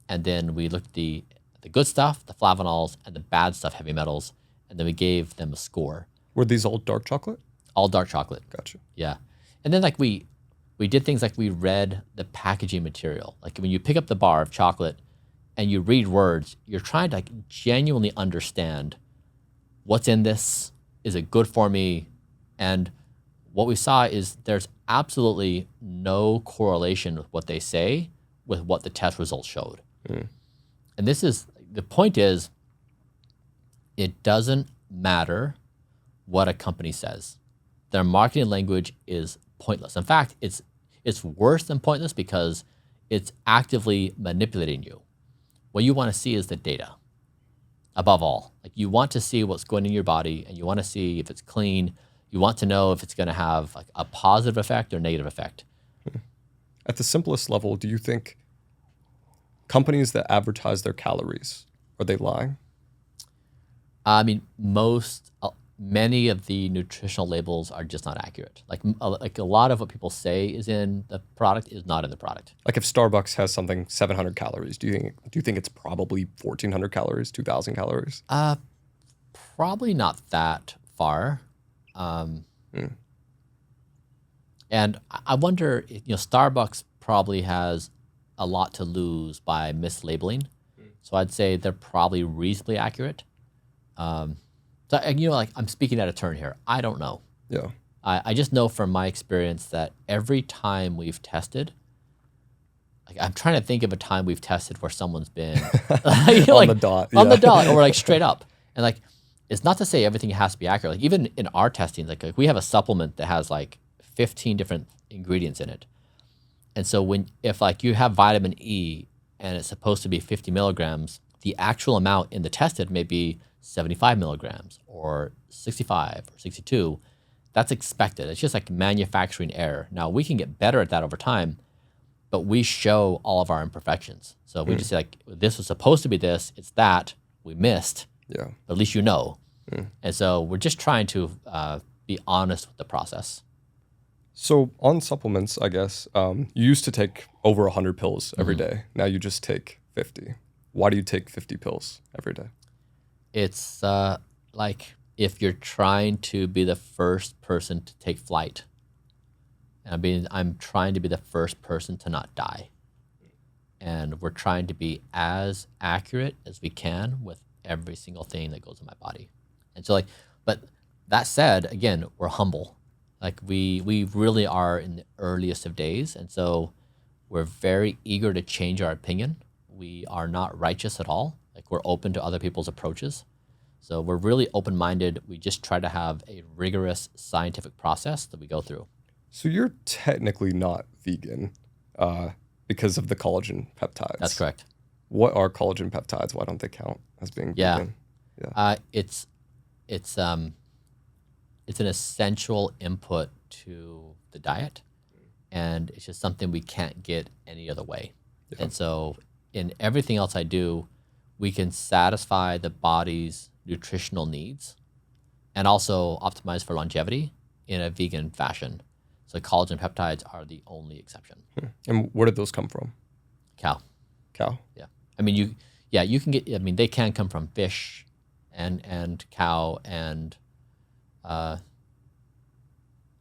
and then we looked at the good stuff, the flavonols, and the bad stuff, heavy metals, and then we gave them a score. Were these all dark chocolate? All dark chocolate. Gotcha. Yeah. And then like we did things like we read the packaging material. Like when you pick up the bar of chocolate and you read words, you're trying to like genuinely understand what's in this. Is it good for me? And what we saw is there's absolutely no correlation with what they say with what the test results showed. And the point is, it doesn't matter what a company says. Their marketing language is pointless. In fact, it's worse than pointless because it's actively manipulating you. What you want to see is the data, above all. Like you want to see what's going in your body, and you want to see if it's clean. You want to know if it's going to have like a positive effect or negative effect. At the simplest level, do you think companies that advertise their calories, are they lying? I mean, many of the nutritional labels are just not accurate. Like a lot of what people say is in the product is not in the product. Like if Starbucks has something 700 calories, do you think it's probably 1,400 calories, 2,000 calories? Probably not that far. And I wonder, Starbucks probably has a lot to lose by mislabeling. So I'd say they're probably reasonably accurate. So like I'm speaking out of turn here. I don't know. Yeah. I just know from my experience that every time we've tested, like I'm trying to think of a time we've tested where someone's been on the dot. On the dot, or like straight up. And like, it's not to say everything has to be accurate. Like even in our testing, like we have a supplement that has like 15 different ingredients in it. And so if like you have vitamin E and it's supposed to be 50 milligrams, the actual amount in the tested may be 75 milligrams or 65 or 62. That's expected. It's just like manufacturing error. Now we can get better at that over time, but we show all of our imperfections. So we just say like, this was supposed to be this, it's that, we missed, Yeah. but at least you know. And so we're just trying to be honest with the process. So on supplements, I guess, you used to take over 100 pills every day. Now you just take 50. Why do you take 50 pills every day? It's like if you're trying to be the first person to take flight. And I'm trying to be the first person to not die. And we're trying to be as accurate as we can with every single thing that goes in my body. And so but that said, again, we're humble. Like we really are in the earliest of days. And so we're very eager to change our opinion. We are not righteous at all. Like we're open to other people's approaches. So we're really open-minded. We just try to have a rigorous scientific process that we go through. So you're technically not vegan because of the collagen peptides. That's correct. What are collagen peptides? Why don't they count as being vegan? Yeah. It's an essential input to the diet, and it's just something we can't get any other way. Yeah. And so in everything else I do, we can satisfy the body's nutritional needs and also optimize for longevity in a vegan fashion. So collagen peptides are the only exception. And where did those come from? Cow. Yeah. I mean, you can get, I mean, they can come from fish and cow and I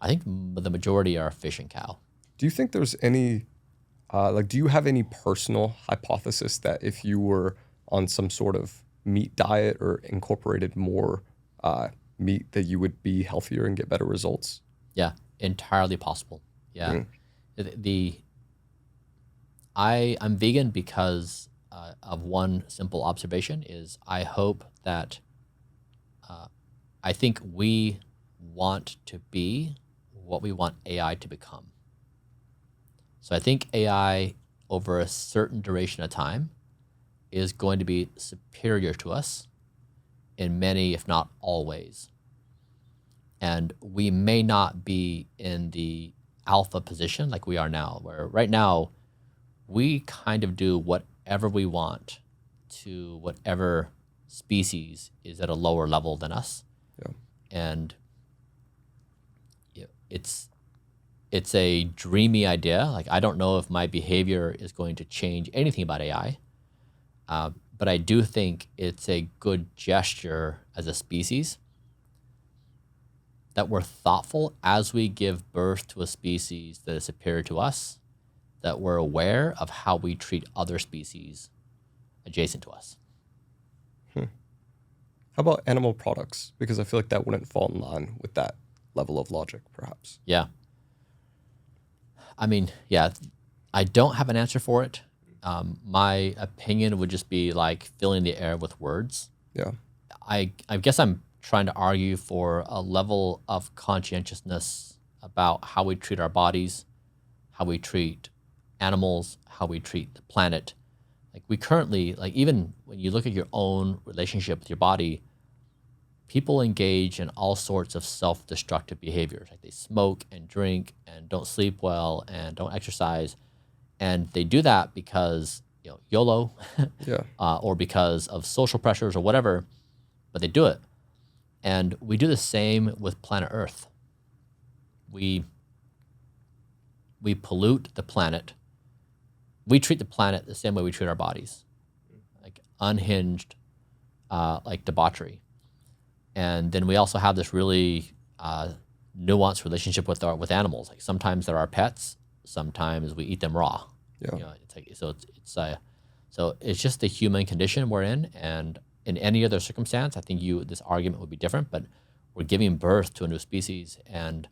think the majority are fish and cow. Do you think there's any, do you have any personal hypothesis that if you were on some sort of meat diet or incorporated more meat that you would be healthier and get better results? Yeah, entirely possible. Yeah. I'm vegan because of one simple observation is I hope that I think we want to be what we want AI to become. So I think AI over a certain duration of time is going to be superior to us in many, if not all ways. And we may not be in the alpha position like we are now, where right now we kind of do whatever we want to whatever species is at a lower level than us. Yeah. And it's a dreamy idea. Like, I don't know if my behavior is going to change anything about AI, but I do think it's a good gesture as a species that we're thoughtful as we give birth to a species that is superior to us, that we're aware of how we treat other species adjacent to us. How about animal products? Because I feel like that wouldn't fall in line with that level of logic, perhaps. Yeah. I mean, yeah, I don't have an answer for it. My opinion would just be like filling the air with words. Yeah. I guess I'm trying to argue for a level of conscientiousness about how we treat our bodies, how we treat animals, how we treat the planet. Like, we currently, like, even when you look at your own relationship with your body, people engage in all sorts of self-destructive behaviors. Like, they smoke and drink and don't sleep well and don't exercise. And they do that because, YOLO, Yeah. or because of social pressures or whatever, but they do it. And we do the same with planet Earth. We pollute the planet. We treat the planet the same way we treat our bodies, like unhinged, like debauchery. And then we also have this really nuanced relationship with animals. Like, sometimes they're our pets, sometimes we eat them raw. Yeah. So it's just the human condition we're in, and in any other circumstance, I think this argument would be different. But we're giving birth to a new species, and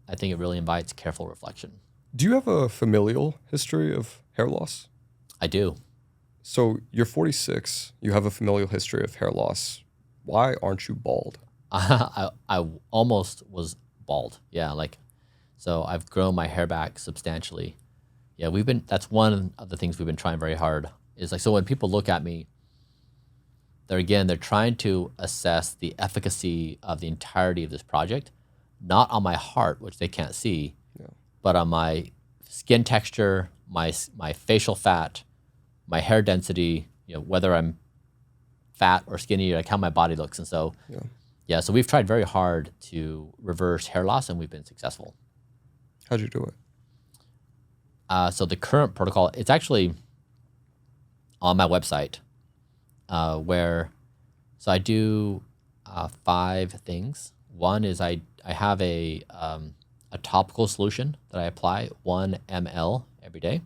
I think it really invites careful reflection. Do you have a familial history of hair loss? I do. So you're 46. You have a familial history of hair loss. Why aren't you bald? I almost was bald. Yeah, so I've grown my hair back substantially. Yeah, that's one of the things we've been trying very hard is like, so when people look at me, they're trying to assess the efficacy of the entirety of this project, not on my heart, which they can't see, but on my skin texture, my facial fat, my hair density, whether I'm fat or skinny, like how my body looks. And so, so we've tried very hard to reverse hair loss, and we've been successful. How'd you do it? So the current protocol, it's actually on my website, so I do 5 things. One is I have a topical solution that I apply 1 ml every day.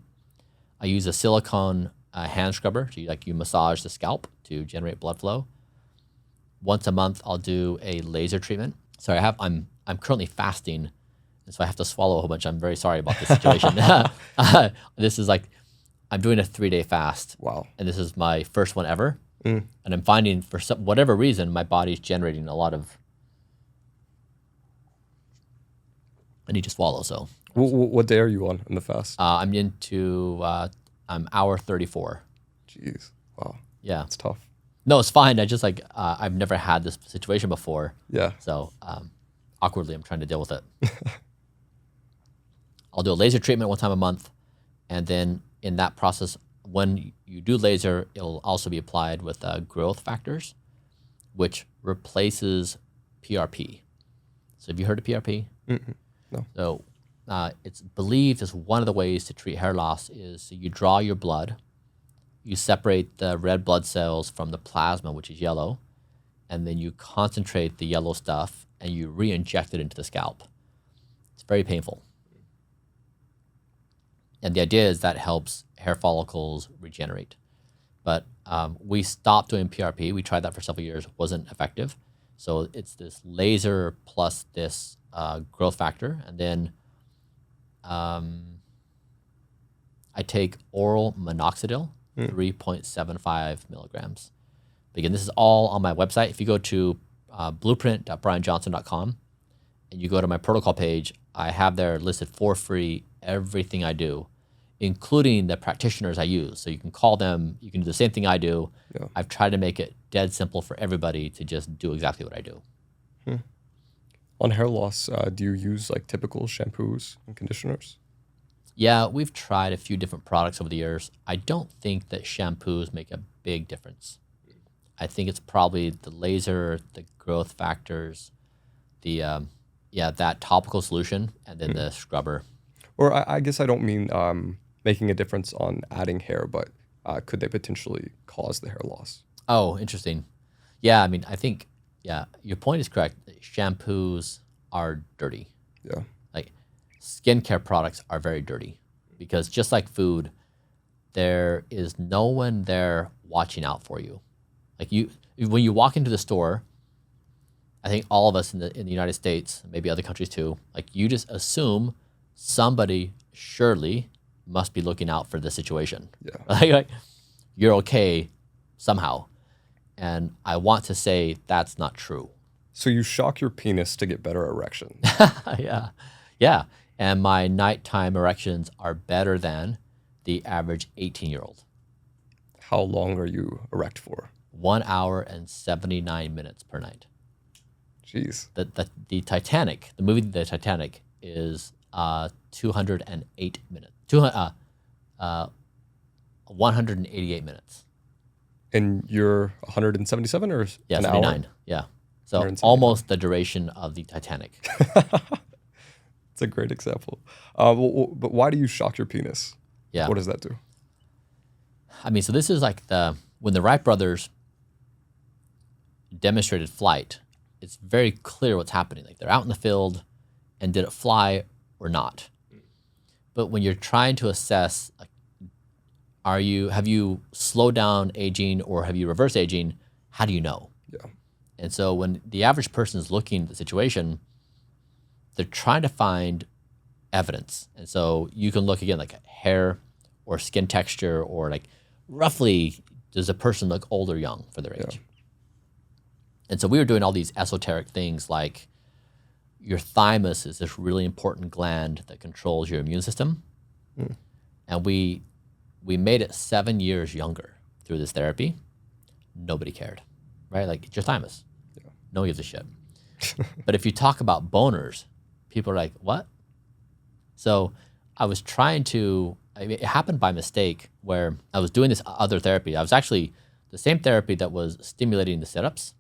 I use a silicone hand scrubber you massage the scalp to generate blood flow. Once a month, I'll do a laser treatment. So I'm currently fasting, and so I have to swallow a whole bunch. I'm very sorry about this situation. This is I'm doing a 3-day fast. Wow. And this is my first one ever. And I'm finding for whatever reason, my body's generating a lot of, I need to swallow, so. What day are you on in the fast? I'm into, I'm hour 34. Jeez, wow. Yeah. It's tough. No, it's fine. I just I've never had this situation before. Yeah. So awkwardly, I'm trying to deal with it. I'll do a laser treatment 1 time a month. And then in that process, when you do laser, it'll also be applied with growth factors, which replaces PRP. So have you heard of PRP? No. So it's believed as one of the ways to treat hair loss is you draw your blood, you separate the red blood cells from the plasma, which is yellow, and then you concentrate the yellow stuff and you re-inject it into the scalp. It's very painful. And the idea is that helps hair follicles regenerate. But we stopped doing PRP. We tried that for several years. It wasn't effective. So it's this laser plus this growth factor. And then I take oral minoxidil, 3.75 milligrams. Again, this is all on my website. If you go to blueprint.bryanjohnson.com and you go to my protocol page, I have there listed for free everything I do, including the practitioners I use. So you can call them, you can do the same thing I do. Yeah. I've tried to make it dead simple for everybody to just do exactly what I do. On hair loss, do you use typical shampoos and conditioners? Yeah, we've tried a few different products over the years. I don't think that shampoos make a big difference. I think it's probably the laser, the growth factors, the that topical solution, and then the scrubber. Or I guess I don't mean making a difference on adding hair, but could they potentially cause the hair loss? Oh, interesting. Yeah, I mean, I think, your point is correct. Shampoos are dirty. Yeah. Skincare products are very dirty because just like food, there is no one there watching out for you. When you walk into the store, I think all of us in the United States, maybe other countries too, you just assume somebody surely must be looking out for the situation. Yeah. You're okay somehow. And I want to say that's not true. So you shock your penis to get better erection. Yeah. And my nighttime erections are better than the average 18-year-old. How long are you erect for? 1 hour and 79 minutes per night. Jeez. The Titanic, the movie The Titanic, is 208 minutes. 188 minutes. And you're 177 or yeah, an 79. hour? Yeah. So almost the duration of the Titanic. It's a great example. But why do you shock your penis? Yeah. What does that do? I mean, so this is when the Wright brothers demonstrated flight, it's very clear what's happening. They're out in the field, and did it fly or not? But when you're trying to assess, have you slowed down aging or have you reversed aging? How do you know? Yeah. And so when the average person is looking at the situation, they're trying to find evidence. And so you can look again hair or skin texture or roughly does a person look old or young for their age? Yeah. And so we were doing all these esoteric things like your thymus is this really important gland that controls your immune system. And we made it 7 years younger through this therapy. Nobody cared, right? Like, it's your thymus. Yeah. No one gives a shit. But if you talk about boners, people are like, what? So I was trying to, it happened by mistake where I was doing this other therapy. I was actually, the same therapy that was stimulating the sit-ups,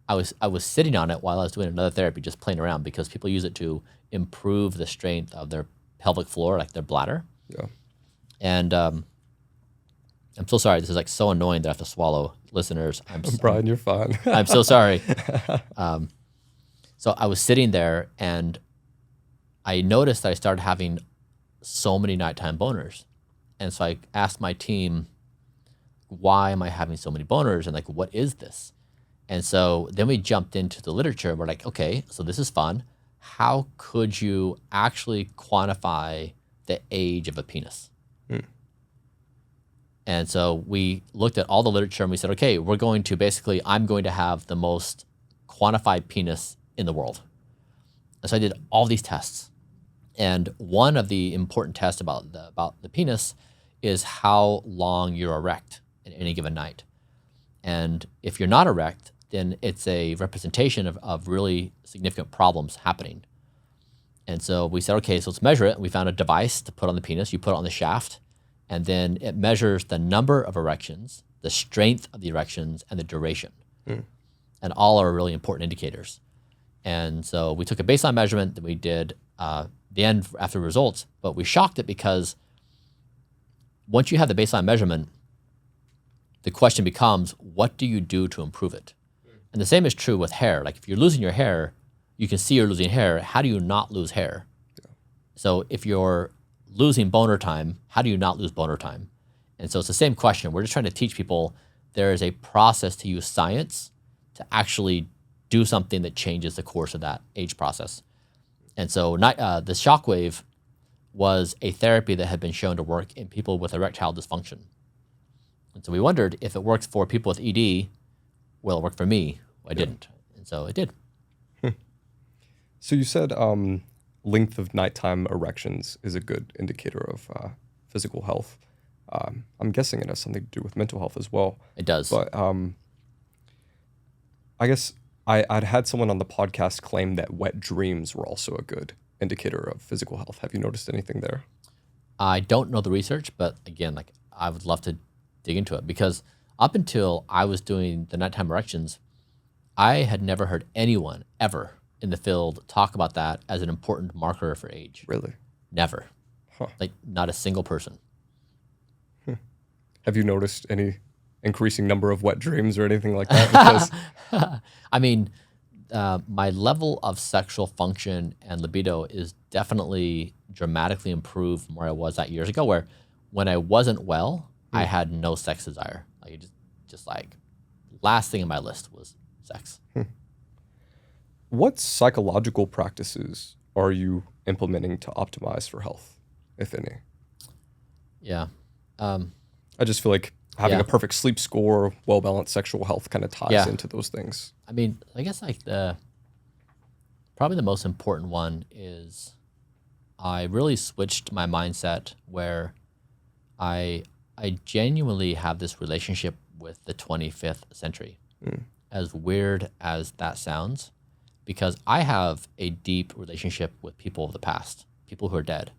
I was sitting on it while I was doing another therapy, just playing around, because people use it to improve the strength of their pelvic floor, like their bladder. Yeah. And I'm so sorry. This is like so annoying that I have to swallow, listeners. Bryan, you're fine. I'm so sorry. So I was sitting there and I noticed that I started having so many nighttime boners. And so I asked my team, why am I having so many boners? And like, what is this? And so then we jumped into the literature. We're like, okay, so this is fun. How could you actually quantify the age of a penis? And so we looked at all the literature and we said, okay, we're going to basically, I'm going to have the most quantified penis in the world. And so I did all these tests. And one of the important tests about the penis is how long you're erect in any given night. And if you're not erect, then it's a representation of really significant problems happening. And so we said, okay, so let's measure it. And we found a device to put on the penis. You put it on the shaft, and then it measures the number of erections, the strength of the erections, and the duration. And all are really important indicators. And so we took a baseline measurement that we did the end after results, but we shocked it because once you have the baseline measurement, the question becomes, what do you do to improve it? And the same is true with hair. Like, if you're losing your hair, you can see you're losing hair. How do you not lose hair? Yeah. So if you're losing boner time, how do you not lose boner time? And so it's the same question. We're just trying to teach people there is a process to use science to actually do something that changes the course of that age process. And so the shockwave was a therapy that had been shown to work in people with erectile dysfunction. And so we wondered, if it worked for people with ED, will it work for me? Well, I didn't. And so it did. So you said length of nighttime erections is a good indicator of physical health. I'm guessing it has something to do with mental health as well. It does. But I guess I'd had someone on the podcast claim that wet dreams were also a good indicator of physical health. Have you noticed anything there? I don't know the research, but again, like, I would love to dig into it, because up until I was doing the nighttime erections, I had never heard anyone ever in the field talk about that as an important marker for age. Really? Never. Huh. Like, not a single person. Have you noticed any increasing number of wet dreams or anything like that? Because I mean, my level of sexual function and libido is definitely dramatically improved from where I was that years ago, where when I wasn't well, I had no sex desire. Like, just like, last thing on my list was sex. What psychological practices are you implementing to optimize for health, if any? Yeah. I just feel like having a perfect sleep score, well-balanced sexual health kind of ties into those things. I mean, I guess like probably the most important one is I really switched my mindset where I genuinely have this relationship with the 25th century, as weird as that sounds, because I have a deep relationship with people of the past, people who are dead.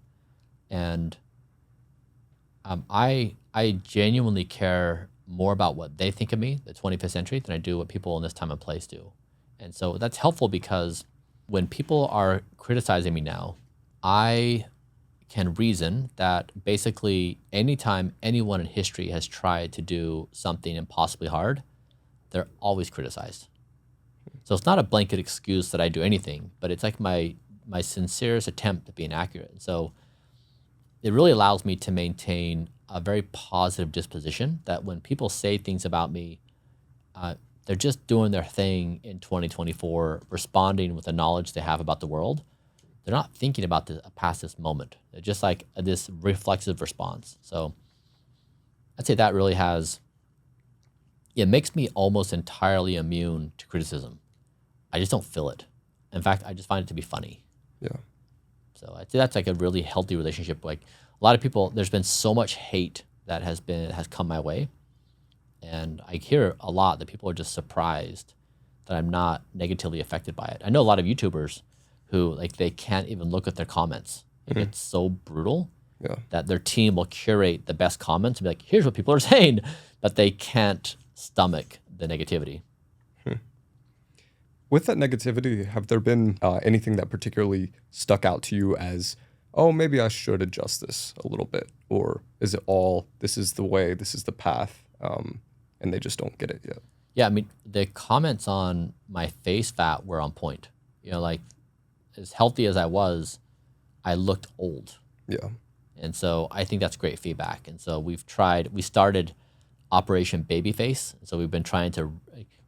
And I genuinely care more about what they think of me, the 25th century, than I do what people in this time and place do. And so that's helpful, because when people are criticizing me now, I can reason that basically anytime anyone in history has tried to do something impossibly hard, they're always criticized. So it's not a blanket excuse that I do anything, but it's like my sincerest attempt at being accurate. And so it really allows me to maintain a very positive disposition, that when people say things about me, they're just doing their thing in 2024, responding with the knowledge they have about the world. They're not thinking about past this moment. They're just like this reflexive response. So I'd say that really it makes me almost entirely immune to criticism. I just don't feel it. In fact, I just find it to be funny. Yeah. So I'd say that's like a really healthy relationship. Like a lot of people, there's been so much hate that has come my way. And I hear a lot that people are just surprised that I'm not negatively affected by it. I know a lot of YouTubers who like they can't even look at their comments. Like, it's so brutal that their team will curate the best comments and be like, here's what people are saying, but they can't stomach the negativity. With that negativity, have there been anything that particularly stuck out to you as, oh, maybe I should adjust this a little bit? Or is it all, this is the way, this is the path, and they just don't get it yet? Yeah, I mean, the comments on my face fat were on point. You know, like as healthy as I was, I looked old. Yeah. And so I think that's great feedback. And so we started Operation Babyface. So we've been trying to,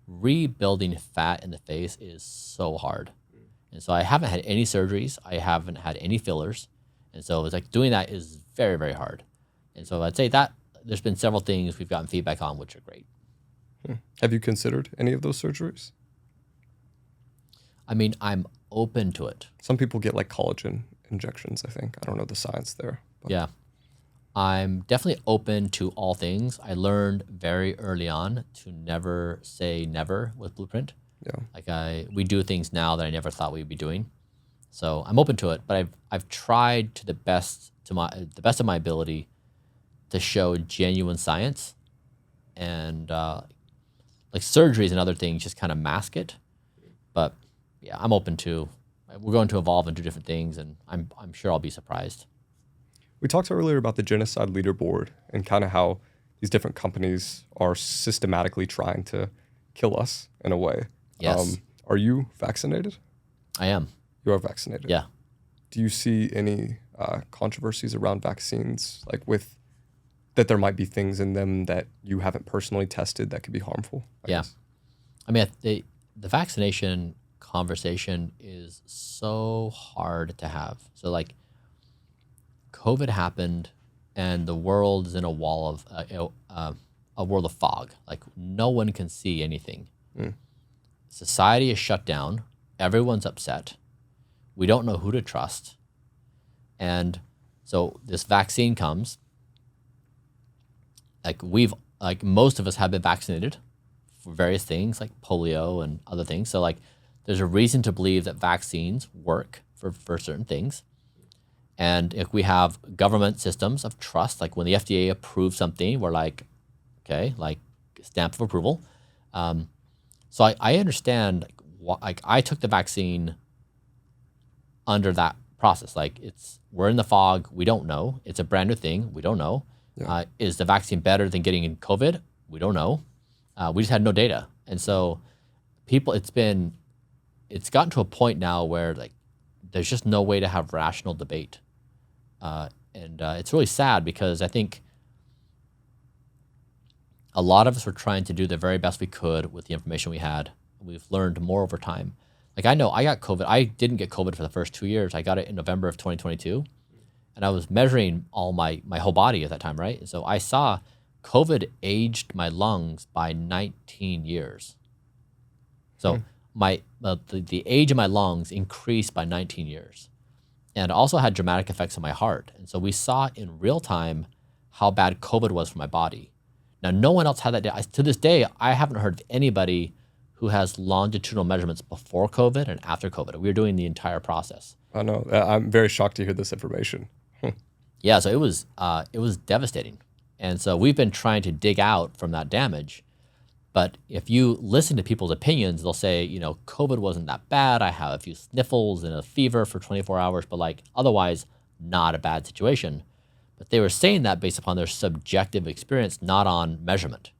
rebuilding fat in the face is so hard. And so I haven't had any surgeries. I haven't had any fillers. And so it's like doing that is very, very hard. And so I'd say that there's been several things we've gotten feedback on, which are great. Have you considered any of those surgeries? I mean, I'm open to it. Some people get like collagen injections, I think. I don't know the science there. But. Yeah. I'm definitely open to all things. I learned very early on to never say never with Blueprint. Yeah. Like we do things now that I never thought we'd be doing. So I'm open to it, but I've tried to the best of my ability to show genuine science, and like surgeries and other things just kind of mask it. But yeah, I'm open to. We're going to evolve into different things, and I'm sure I'll be surprised. We talked earlier about the genocide leaderboard and kind of how these different companies are systematically trying to kill us in a way. Yes. Are you vaccinated? I am. You are vaccinated? Yeah. Do you see any controversies around vaccines, like with that there might be things in them that you haven't personally tested that could be harmful? I guess? I mean, the vaccination conversation is so hard to have. So like COVID happened and the world is in a wall of a world of fog. Like no one can see anything. Society is shut down. Everyone's upset. We don't know who to trust. And so this vaccine comes. Like most of us have been vaccinated for various things like polio and other things. So like there's a reason to believe that vaccines work for certain things. And if we have government systems of trust, like when the FDA approves something, we're like, okay, like stamp of approval. So I understand, like I took the vaccine under that process. Like we're in the fog, we don't know. It's a brand new thing, we don't know. Yeah. Is the vaccine better than getting in COVID? We don't know. We just had no data. And so it's gotten to a point now where like there's just no way to have rational debate. And it's really sad because I think a lot of us were trying to do the very best we could with the information we had. We've learned more over time. Like I know I got COVID. I didn't get COVID for the first 2 years. I got it in November of 2022. And I was measuring all my whole body at that time, right? And so I saw COVID aged my lungs by 19 years. So the age of my lungs increased by 19 years. And also had dramatic effects on my heart. And so we saw in real time how bad COVID was for my body. Now, no one else had that. To this day, I haven't heard of anybody who has longitudinal measurements before COVID and after COVID. We were doing the entire process. I know. I'm very shocked to hear this information. Yeah, so it was devastating. And so we've been trying to dig out from that damage. But if you listen to people's opinions, they'll say, COVID wasn't that bad. I have a few sniffles and a fever for 24 hours, but like otherwise not a bad situation. But they were saying that based upon their subjective experience, not on measurement.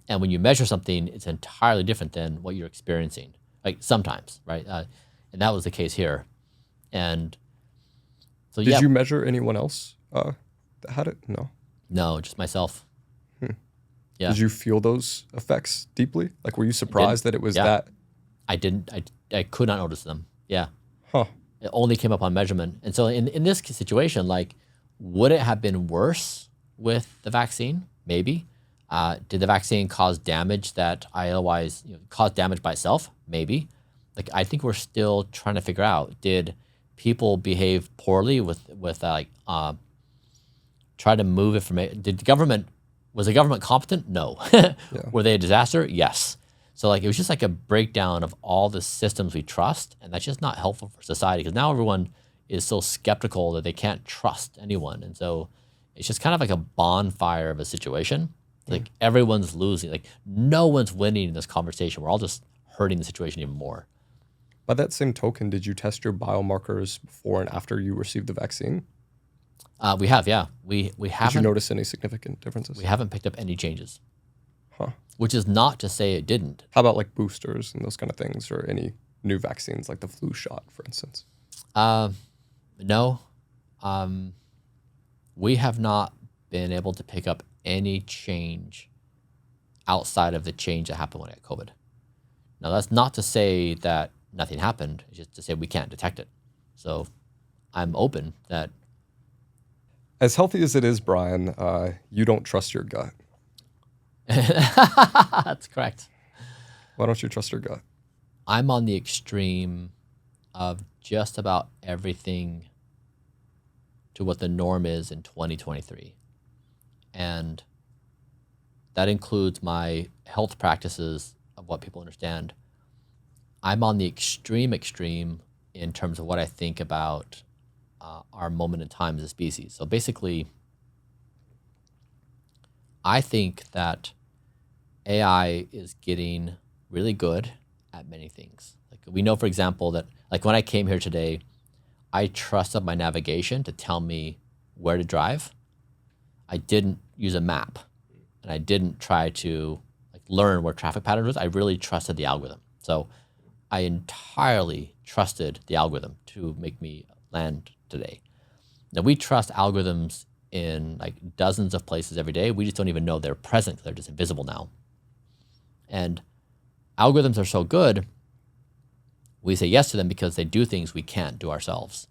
And when you measure something, it's entirely different than what you're experiencing. Like sometimes, right? And that was the case here. And so Did you measure anyone else that had it? No, just myself. Yeah. Did you feel those effects deeply? Like, were you surprised that it was that? I didn't. I could not notice them. Yeah. Huh. It only came up on measurement. And so in this situation, like, would it have been worse with the vaccine? Maybe. Did the vaccine cause damage that I otherwise caused damage by itself? Maybe. Like, I think we're still trying to figure out, did people behave poorly with try to move information. Was the government competent? No. Were they a disaster? Yes. So like it was just like a breakdown of all the systems we trust, and that's just not helpful for society because now everyone is so skeptical that they can't trust anyone, and so it's just kind of like a bonfire of a situation. Like everyone's losing. Like no one's winning in this conversation. We're all just hurting the situation even more. By that same token, did you test your biomarkers before and after you received the vaccine? We have, yeah. We haven't. Did you notice any significant differences? We haven't picked up any changes. Huh. Which is not to say it didn't. How about like boosters and those kind of things, or any new vaccines like the flu shot, for instance? No. We have not been able to pick up any change outside of the change that happened when I got COVID. Now, that's not to say that nothing happened. It's just to say we can't detect it. So I'm open that. As healthy as it is, Bryan, you don't trust your gut. That's correct. Why don't you trust your gut? I'm on the extreme of just about everything to what the norm is in 2023. And that includes my health practices of what people understand. I'm on the extreme in terms of what I think about our moment in time as a species. So basically, I think that AI is getting really good at many things. Like we know, for example, that like when I came here today, I trusted my navigation to tell me where to drive. I didn't use a map, and I didn't try to like learn where traffic patterns was. I really trusted the algorithm. So I entirely trusted the algorithm to make me land today. Now we trust algorithms in like dozens of places every day. We just don't even know they're present. They're just invisible now. And algorithms are so good, we say yes to them because they do things we can't do ourselves.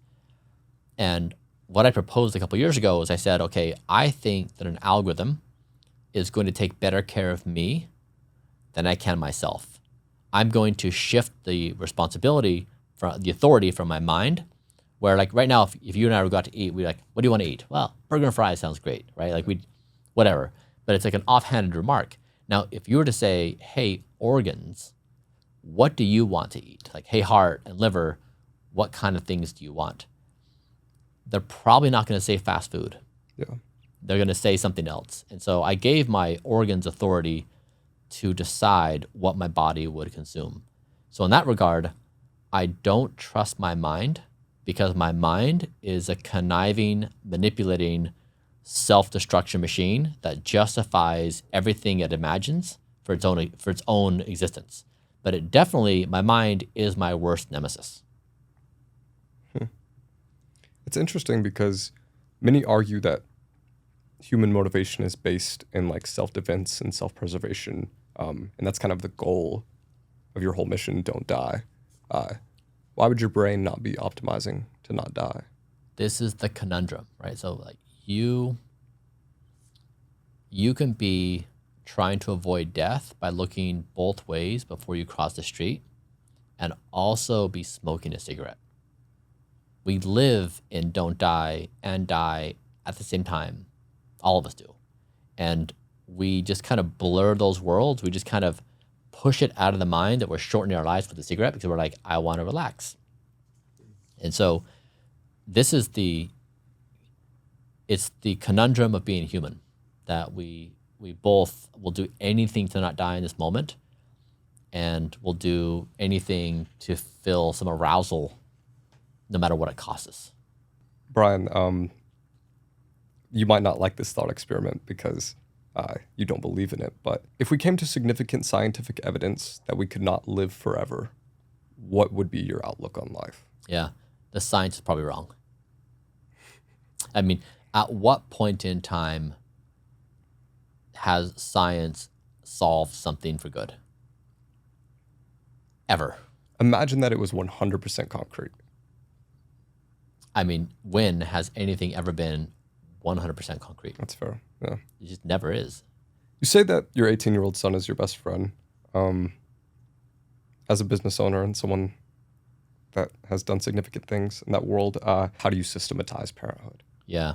And what I proposed a couple of years ago was I said, okay, I think that an algorithm is going to take better care of me than I can myself. I'm going to shift the responsibility, the authority from my mind, where like right now, if you and I were got to eat, we're like, what do you want to eat? Well, burger and fries sounds great, right? Like whatever. But it's like an offhanded remark. Now, if you were to say, hey, organs, what do you want to eat? Like, hey, heart and liver, what kind of things do you want? They're probably not going to say fast food. Yeah. They're going to say something else. And so I gave my organs authority to decide what my body would consume. So in that regard, I don't trust my mind because my mind is a conniving, manipulating, self-destruction machine that justifies everything it imagines for its own existence. But it definitely, my mind is my worst nemesis. It's interesting because many argue that human motivation is based in like self-defense and self-preservation, and that's kind of the goal of your whole mission. Don't die. Why would your brain not be optimizing to not die? This is the conundrum, right? So like you can be trying to avoid death by looking both ways before you cross the street and also be smoking a cigarette. We live in don't die and die at the same time. All of us do. And we just kind of blur those worlds. We just kind of push it out of the mind that we're shortening our lives with a cigarette because we're like, I want to relax. And so this is it's the conundrum of being human, that we both will do anything to not die in this moment, and we'll do anything to feel some arousal no matter what it costs us. Bryan, you might not like this thought experiment because you don't believe in it, but if we came to significant scientific evidence that we could not live forever, what would be your outlook on life? Yeah, the science is probably wrong. I mean, at what point in time has science solved something for good? Ever. Imagine that it was 100% concrete. I mean, when has anything ever been 100% concrete? That's fair, yeah. It just never is. You say that your 18-year-old son is your best friend. As a business owner and someone that has done significant things in that world. How do you systematize parenthood? Yeah.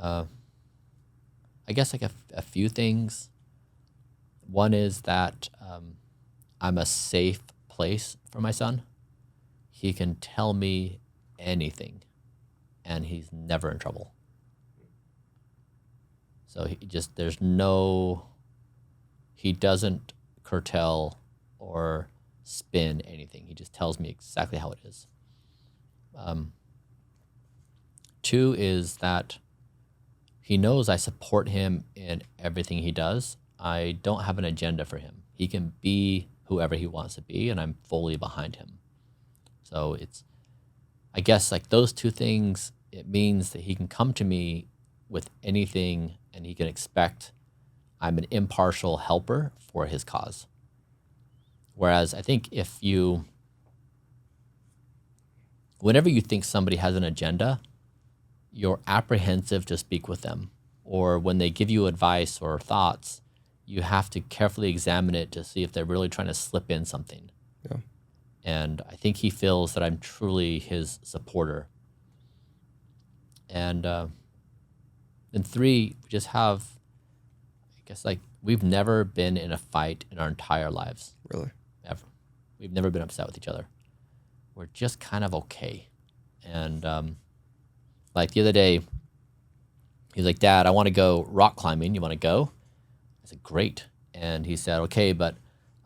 I guess like a few things. One is that I'm a safe place for my son. He can tell me anything, and he's never in trouble. So he doesn't curtail or spin anything. He just tells me exactly how it is. Two is that he knows I support him in everything he does. I don't have an agenda for him. He can be whoever he wants to be, and I'm fully behind him. So I guess like those two things, it means that he can come to me with anything and he can expect I'm an impartial helper for his cause. Whereas I think whenever you think somebody has an agenda, you're apprehensive to speak with them. Or when they give you advice or thoughts, you have to carefully examine it to see if they're really trying to slip in something. Yeah. And I think he feels that I'm truly his supporter. And three, we just have, I guess, like, we've never been in a fight in our entire lives. Really? Ever. We've never been upset with each other. We're just kind of okay. And like the other day, he was like, "Dad, I want to go rock climbing. You want to go?" I said, "Great." And he said, "Okay, but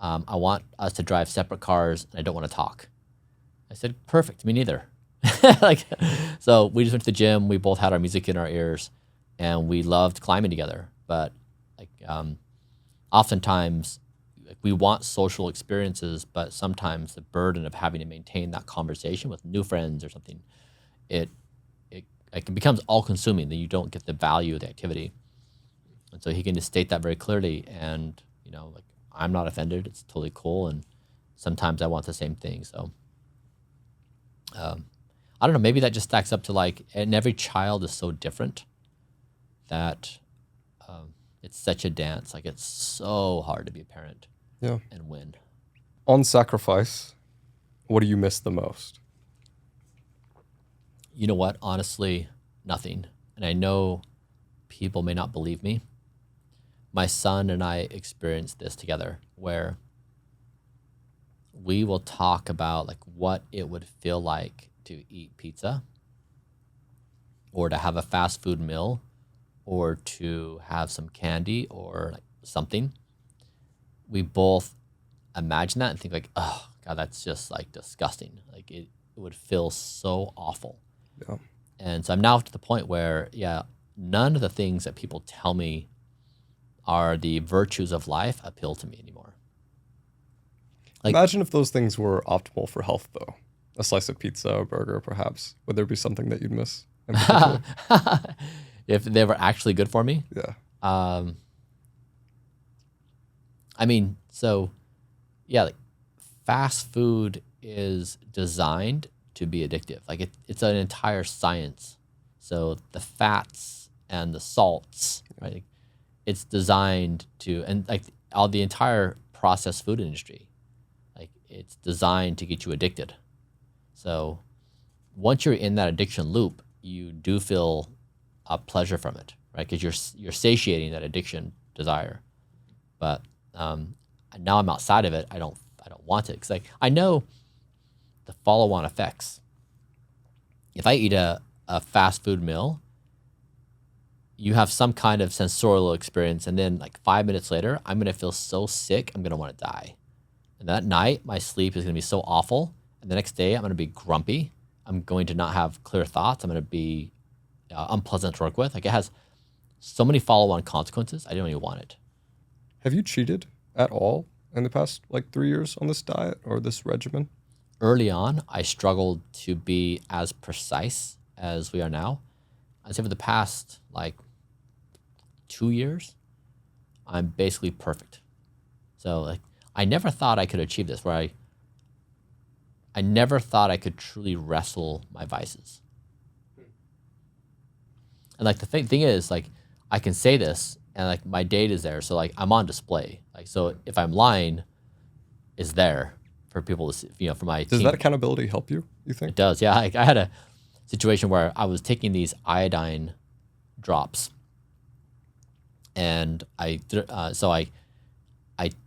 I want us to drive separate cars and I don't want to talk." I said, "Perfect, me neither." So we just went to the gym. We both had our music in our ears and we loved climbing together. But oftentimes we want social experiences, but sometimes the burden of having to maintain that conversation with new friends or something, it becomes all-consuming, that you don't get the value of the activity. And so he can just state that very clearly, and I'm not offended. It's totally cool, and sometimes I want the same thing. So I don't know. Maybe that just stacks up to and every child is so different that it's such a dance. Like, it's so hard to be a parent. Yeah. And win. On sacrifice, what do you miss the most? You know what? Honestly, nothing. And I know people may not believe me. My son and I experienced this together, where we will talk about what it would feel like to eat pizza, or to have a fast food meal, or to have some candy or something. We both imagine that and think oh God, that's just disgusting. It would feel so awful. Yeah. And so I'm now to the point where, none of the things that people tell me are the virtues of life appeal to me anymore. Imagine if those things were optimal for health, though. A slice of pizza, a burger, perhaps. Would there be something that you'd miss in particular? If they were actually good for me? Yeah. Fast food is designed to be addictive. It's an entire science. So the fats and the salts, right? It's designed to, and all the entire processed food industry, it's designed to get you addicted. So once you're in that addiction loop, you do feel a pleasure from it, right? Because you're satiating that addiction desire. But now I'm outside of it. I don't want it, because I know the follow-on effects. If I eat a fast food meal, you have some kind of sensorial experience, and then 5 minutes later, I'm gonna feel so sick, I'm gonna want to die. And that night, my sleep is gonna be so awful, and the next day, I'm gonna be grumpy. I'm going to not have clear thoughts. I'm gonna be unpleasant to work with. It has so many follow-on consequences. I don't even want it. Have you cheated at all in the past 3 years on this diet or this regimen? Early on, I struggled to be as precise as we are now. I'd say for the past 2 years, I'm basically perfect. So I never thought I could achieve this, where I never thought I could truly wrestle my vices. And the thing is, I can say this, and my data is there, so I'm on display. So if I'm lying, it's there for people to see, for my Does team. that accountability help you you think? It does, yeah. I had a situation where I was taking these iodine drops, and I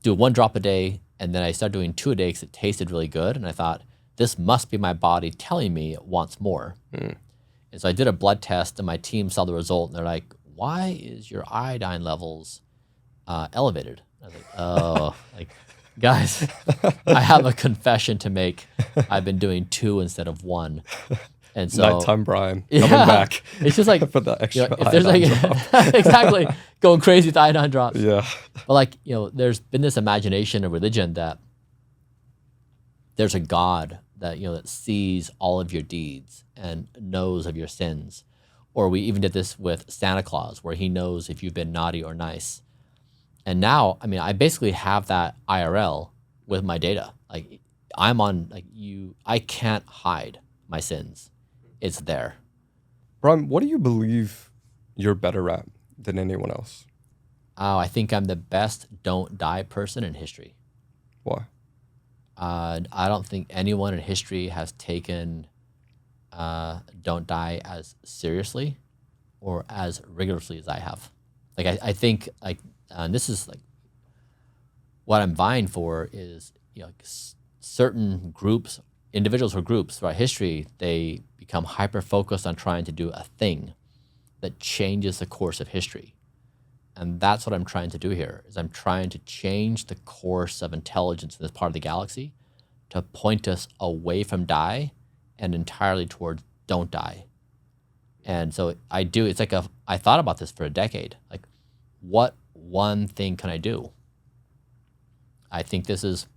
do 1 drop a day, and then I started doing 2 a day because it tasted really good, and I thought, this must be my body telling me it wants more. And so I did a blood test, and my team saw the result, and they're like, why is your iodine levels elevated? I was like, oh, like, guys, I have a confession to make. I've been doing 2 instead of 1. And so Nighttime Bryan coming back. It's just like, for the extra if there's like, drop. exactly, going crazy with iodine drops. Yeah. But like, there's been this imagination of religion that there's a God that, that sees all of your deeds and knows of your sins. Or we even did this with Santa Claus, where he knows if you've been naughty or nice. And now, I mean, I basically have that IRL with my data. Like, I'm on, like, I can't hide my sins. It's there. Bryan, what do you believe you're better at than anyone else? Oh, I think I'm the best don't die person in history. Why? I don't think anyone in history has taken don't die as seriously or as rigorously as I have. Like, I think, like, and this is like what I'm vying for is, certain groups, individuals or groups throughout history, they become hyper-focused on trying to do a thing that changes the course of history. And that's what I'm trying to do here, is I'm trying to change the course of intelligence in this part of the galaxy to point us away from die and entirely towards don't die. And so it's like I thought about this for a decade. Like, what one thing can I do? I think this is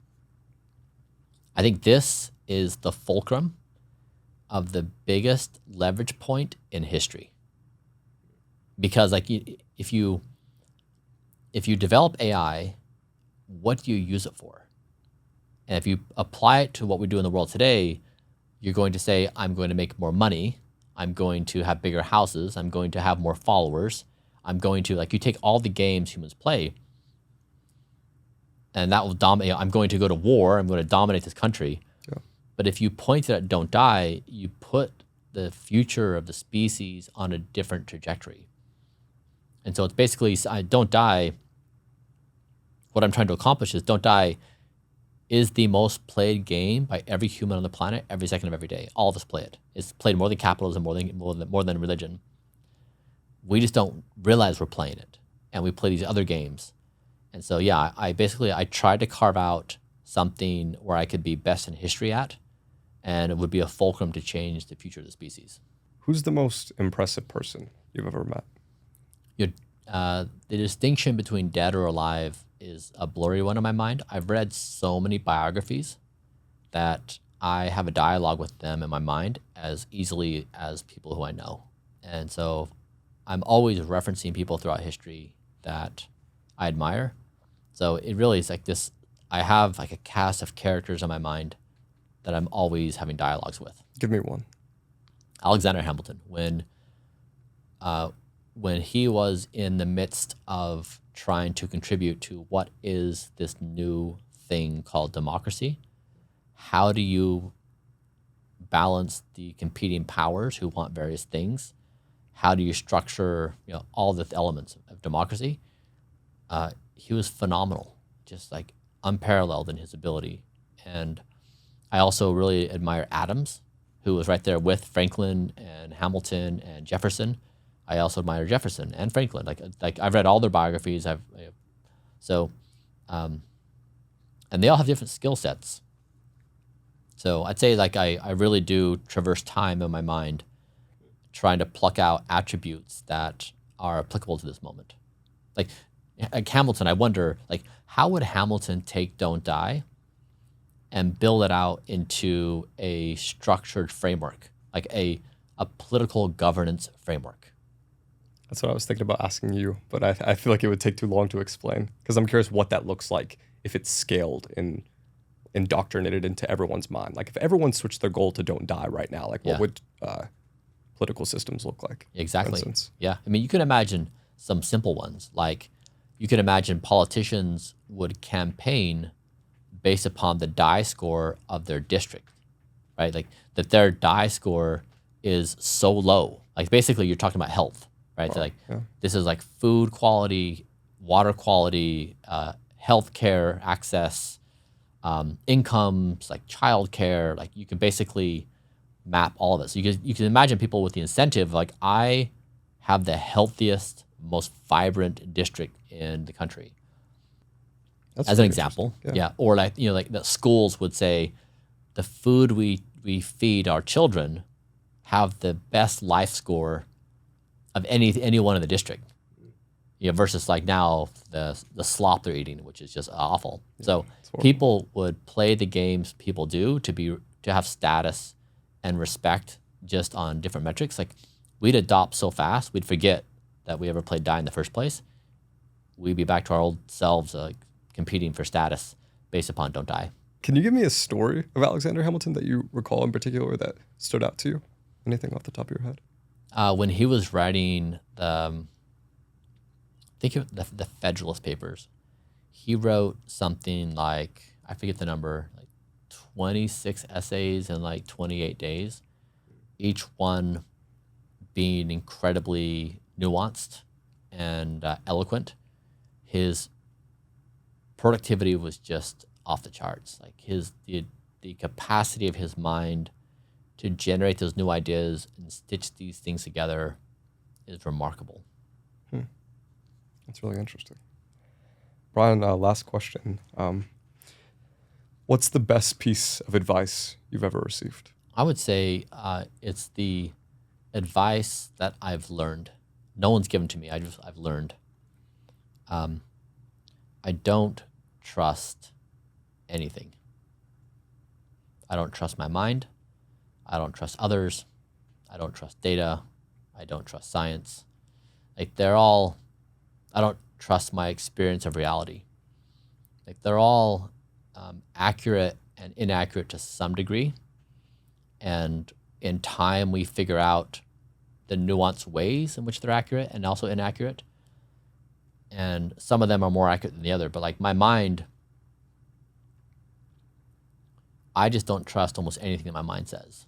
the fulcrum of the biggest leverage point in history. Because, like, if you develop AI, what do you use it for? And if you apply it to what we do in the world today, you're going to say, I'm going to make more money. I'm going to have bigger houses. I'm going to have more followers. I'm going to, like, you take all the games humans play, and that will dominate. I'm going to go to war. I'm going to dominate this country. Yeah. But if you point it at don't die, you put the future of the species on a different trajectory. And so it's basically, don't die. What I'm trying to accomplish is don't die is the most played game by every human on the planet every second of every day. All of us play it. It's played more than capitalism, more than religion. We just don't realize we're playing it, and we play these other games. And so, yeah, I tried to carve out something where I could be best in history at, and it would be a fulcrum to change the future of the species. Who's the most impressive person you've ever met? The distinction between dead or alive is a blurry one in my mind. I've read so many biographies that I have a dialogue with them in my mind as easily as people who I know. And so I'm always referencing people throughout history that I admire. So it really is like this, I have like a cast of characters in my mind that I'm always having dialogues with. Give me one. Alexander Hamilton, when he was in the midst of trying to contribute to what is this new thing called democracy, how do you balance the competing powers who want various things? How do you structure, all the elements of democracy? He was phenomenal, just like unparalleled in his ability. And I also really admire Adams, who was right there with Franklin and Hamilton and Jefferson. I also admire Jefferson and Franklin. Like I've read all their biographies. And they all have different skill sets. So I'd say like I really do traverse time in my mind, trying to pluck out attributes that are applicable to this moment. Like Hamilton, I wonder, like, how would Hamilton take Don't Die and build it out into a structured framework, like a political governance framework? That's what I was thinking about asking you, but I feel like it would take too long to explain, because I'm curious what that looks like if it's scaled and indoctrinated into everyone's mind. Like if everyone switched their goal to Don't Die right now, like what would political systems look like? Exactly. For instance? Yeah. I mean, you can imagine some simple ones. Like you can imagine politicians would campaign based upon the die score of their district, right? Like that their dye score is so low. Like basically you're talking about health, right? So like this is like food quality, water quality, healthcare access, incomes, like childcare. Like you can basically map all of it. So you can imagine people with the incentive, like I have the healthiest, most vibrant district in the country. That's as an example. Yeah. Or like, like the schools would say the food we feed our children have the best life score of anyone in the district. Versus like now the slop they're eating, which is just awful. Yeah, so people would play the games people do to have status and respect just on different metrics. Like we'd adopt so fast, we'd forget that we ever played die in the first place. We'd be back to our old selves, competing for status based upon don't die. Can you give me a story of Alexander Hamilton that you recall in particular that stood out to you? Anything off the top of your head? When he was writing the Federalist Papers, he wrote something like, I forget the number, like 26 essays in like 28 days, each one being incredibly nuanced and eloquent. His productivity was just off the charts. Like the capacity of his mind to generate those new ideas and stitch these things together is remarkable. That's really interesting. Bryan, last question. What's the best piece of advice you've ever received? I would say it's the advice that I've learned. No one's given to me. I've learned. I don't trust anything. I don't trust my mind. I don't trust others. I don't trust data. I don't trust science. Like I don't trust my experience of reality. Like they're all accurate and inaccurate to some degree. And in time, we figure out the nuanced ways in which they're accurate and also inaccurate. And some of them are more accurate than the other. But like my mind, I just don't trust almost anything that my mind says.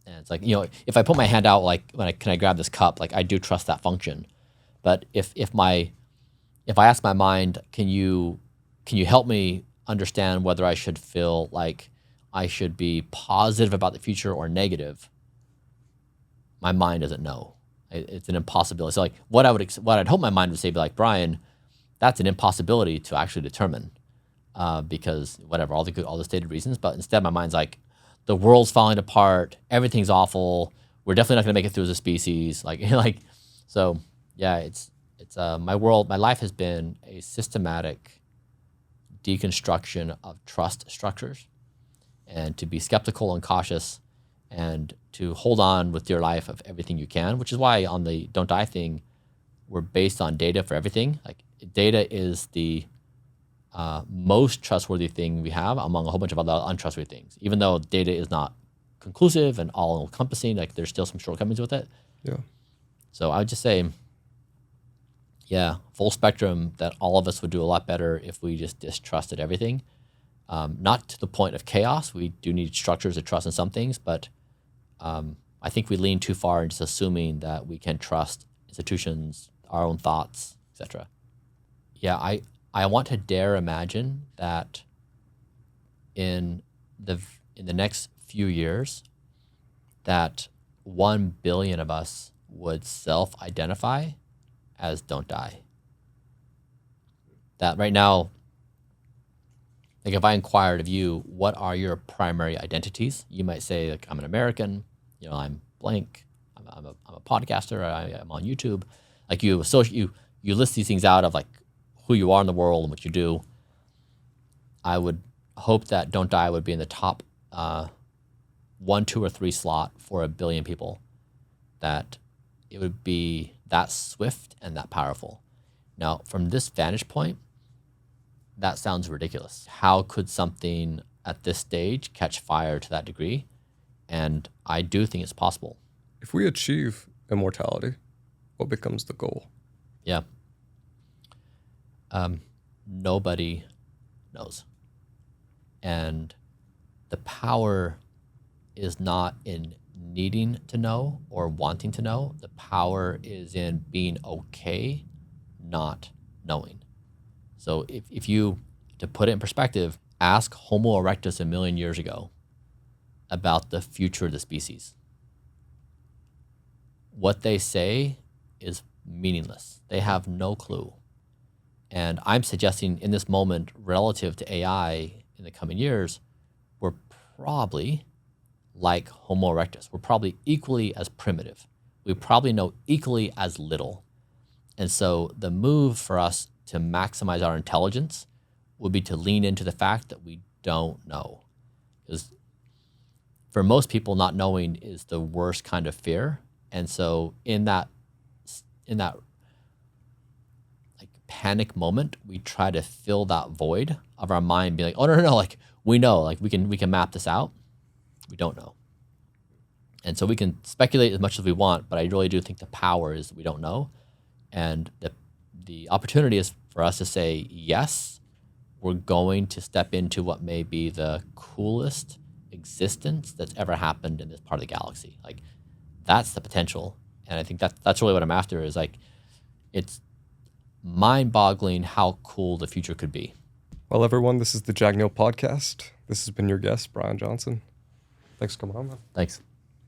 And it's like, if I put my hand out, like can I grab this cup? Like I do trust that function. But if I ask my mind, can you help me understand whether I should feel like I should be positive about the future or negative? My mind doesn't know. It's an impossibility. So like what I'd hope my mind would say, be like, Bryan, that's an impossibility to actually determine, because whatever, all the stated reasons. But instead, my mind's like, the world's falling apart, everything's awful. We're definitely not going to make it through as a species. So yeah, it's my life has been a systematic deconstruction of trust structures, and to be skeptical and cautious, and to hold on with your life of everything you can, which is why on the don't die thing, we're based on data for everything. Like data is the most trustworthy thing we have among a whole bunch of other untrustworthy things. Even though data is not conclusive and all encompassing, like there's still some shortcomings with it. Yeah. So I would just say, yeah, full spectrum, that all of us would do a lot better if we just distrusted everything. Not to the point of chaos. We do need structures of trust in some things, but I think we lean too far in just assuming that we can trust institutions, our own thoughts, etc. Yeah, I want to dare imagine that in the next few years, that 1 billion of us would self-identify as don't die. That right now, like if I inquired of you, what are your primary identities? You might say, like, I'm an American, I'm blank, I'm a podcaster, I'm on YouTube. Like you list these things out of like who you are in the world and what you do. I would hope that don't die would be in the top 1, 2, or 3 slot for 1 billion people. That it would be that swift and that powerful. Now, from this vantage point, that sounds ridiculous. How could something at this stage catch fire to that degree? And I do think it's possible. If we achieve immortality, what becomes the goal? Yeah. Nobody knows. And the power is not in needing to know or wanting to know. The power is in being okay not knowing. So if you, to put it in perspective, ask Homo erectus 1 million years ago about the future of the species. What they say is meaningless. They have no clue. And I'm suggesting in this moment, relative to AI in the coming years, we're probably like Homo erectus. We're probably equally as primitive. We probably know equally as little. And so the move for us to maximize our intelligence would be to lean into the fact that we don't know. Because for most people, not knowing is the worst kind of fear. And so in that like panic moment, we try to fill that void of our mind, be like, oh no, like we know, like we can map this out. We don't know. And so we can speculate as much as we want, but I really do think the power is we don't know. And the opportunity is for us to say, yes, we're going to step into what may be the coolest existence that's ever happened in this part of the galaxy. Like that's the potential. And I think that's really what I'm after is like, it's mind-boggling how cool the future could be. Well, everyone, this is the Jack Neel Podcast. This has been your guest, Bryan Johnson. Thanks for coming on, man. Thanks.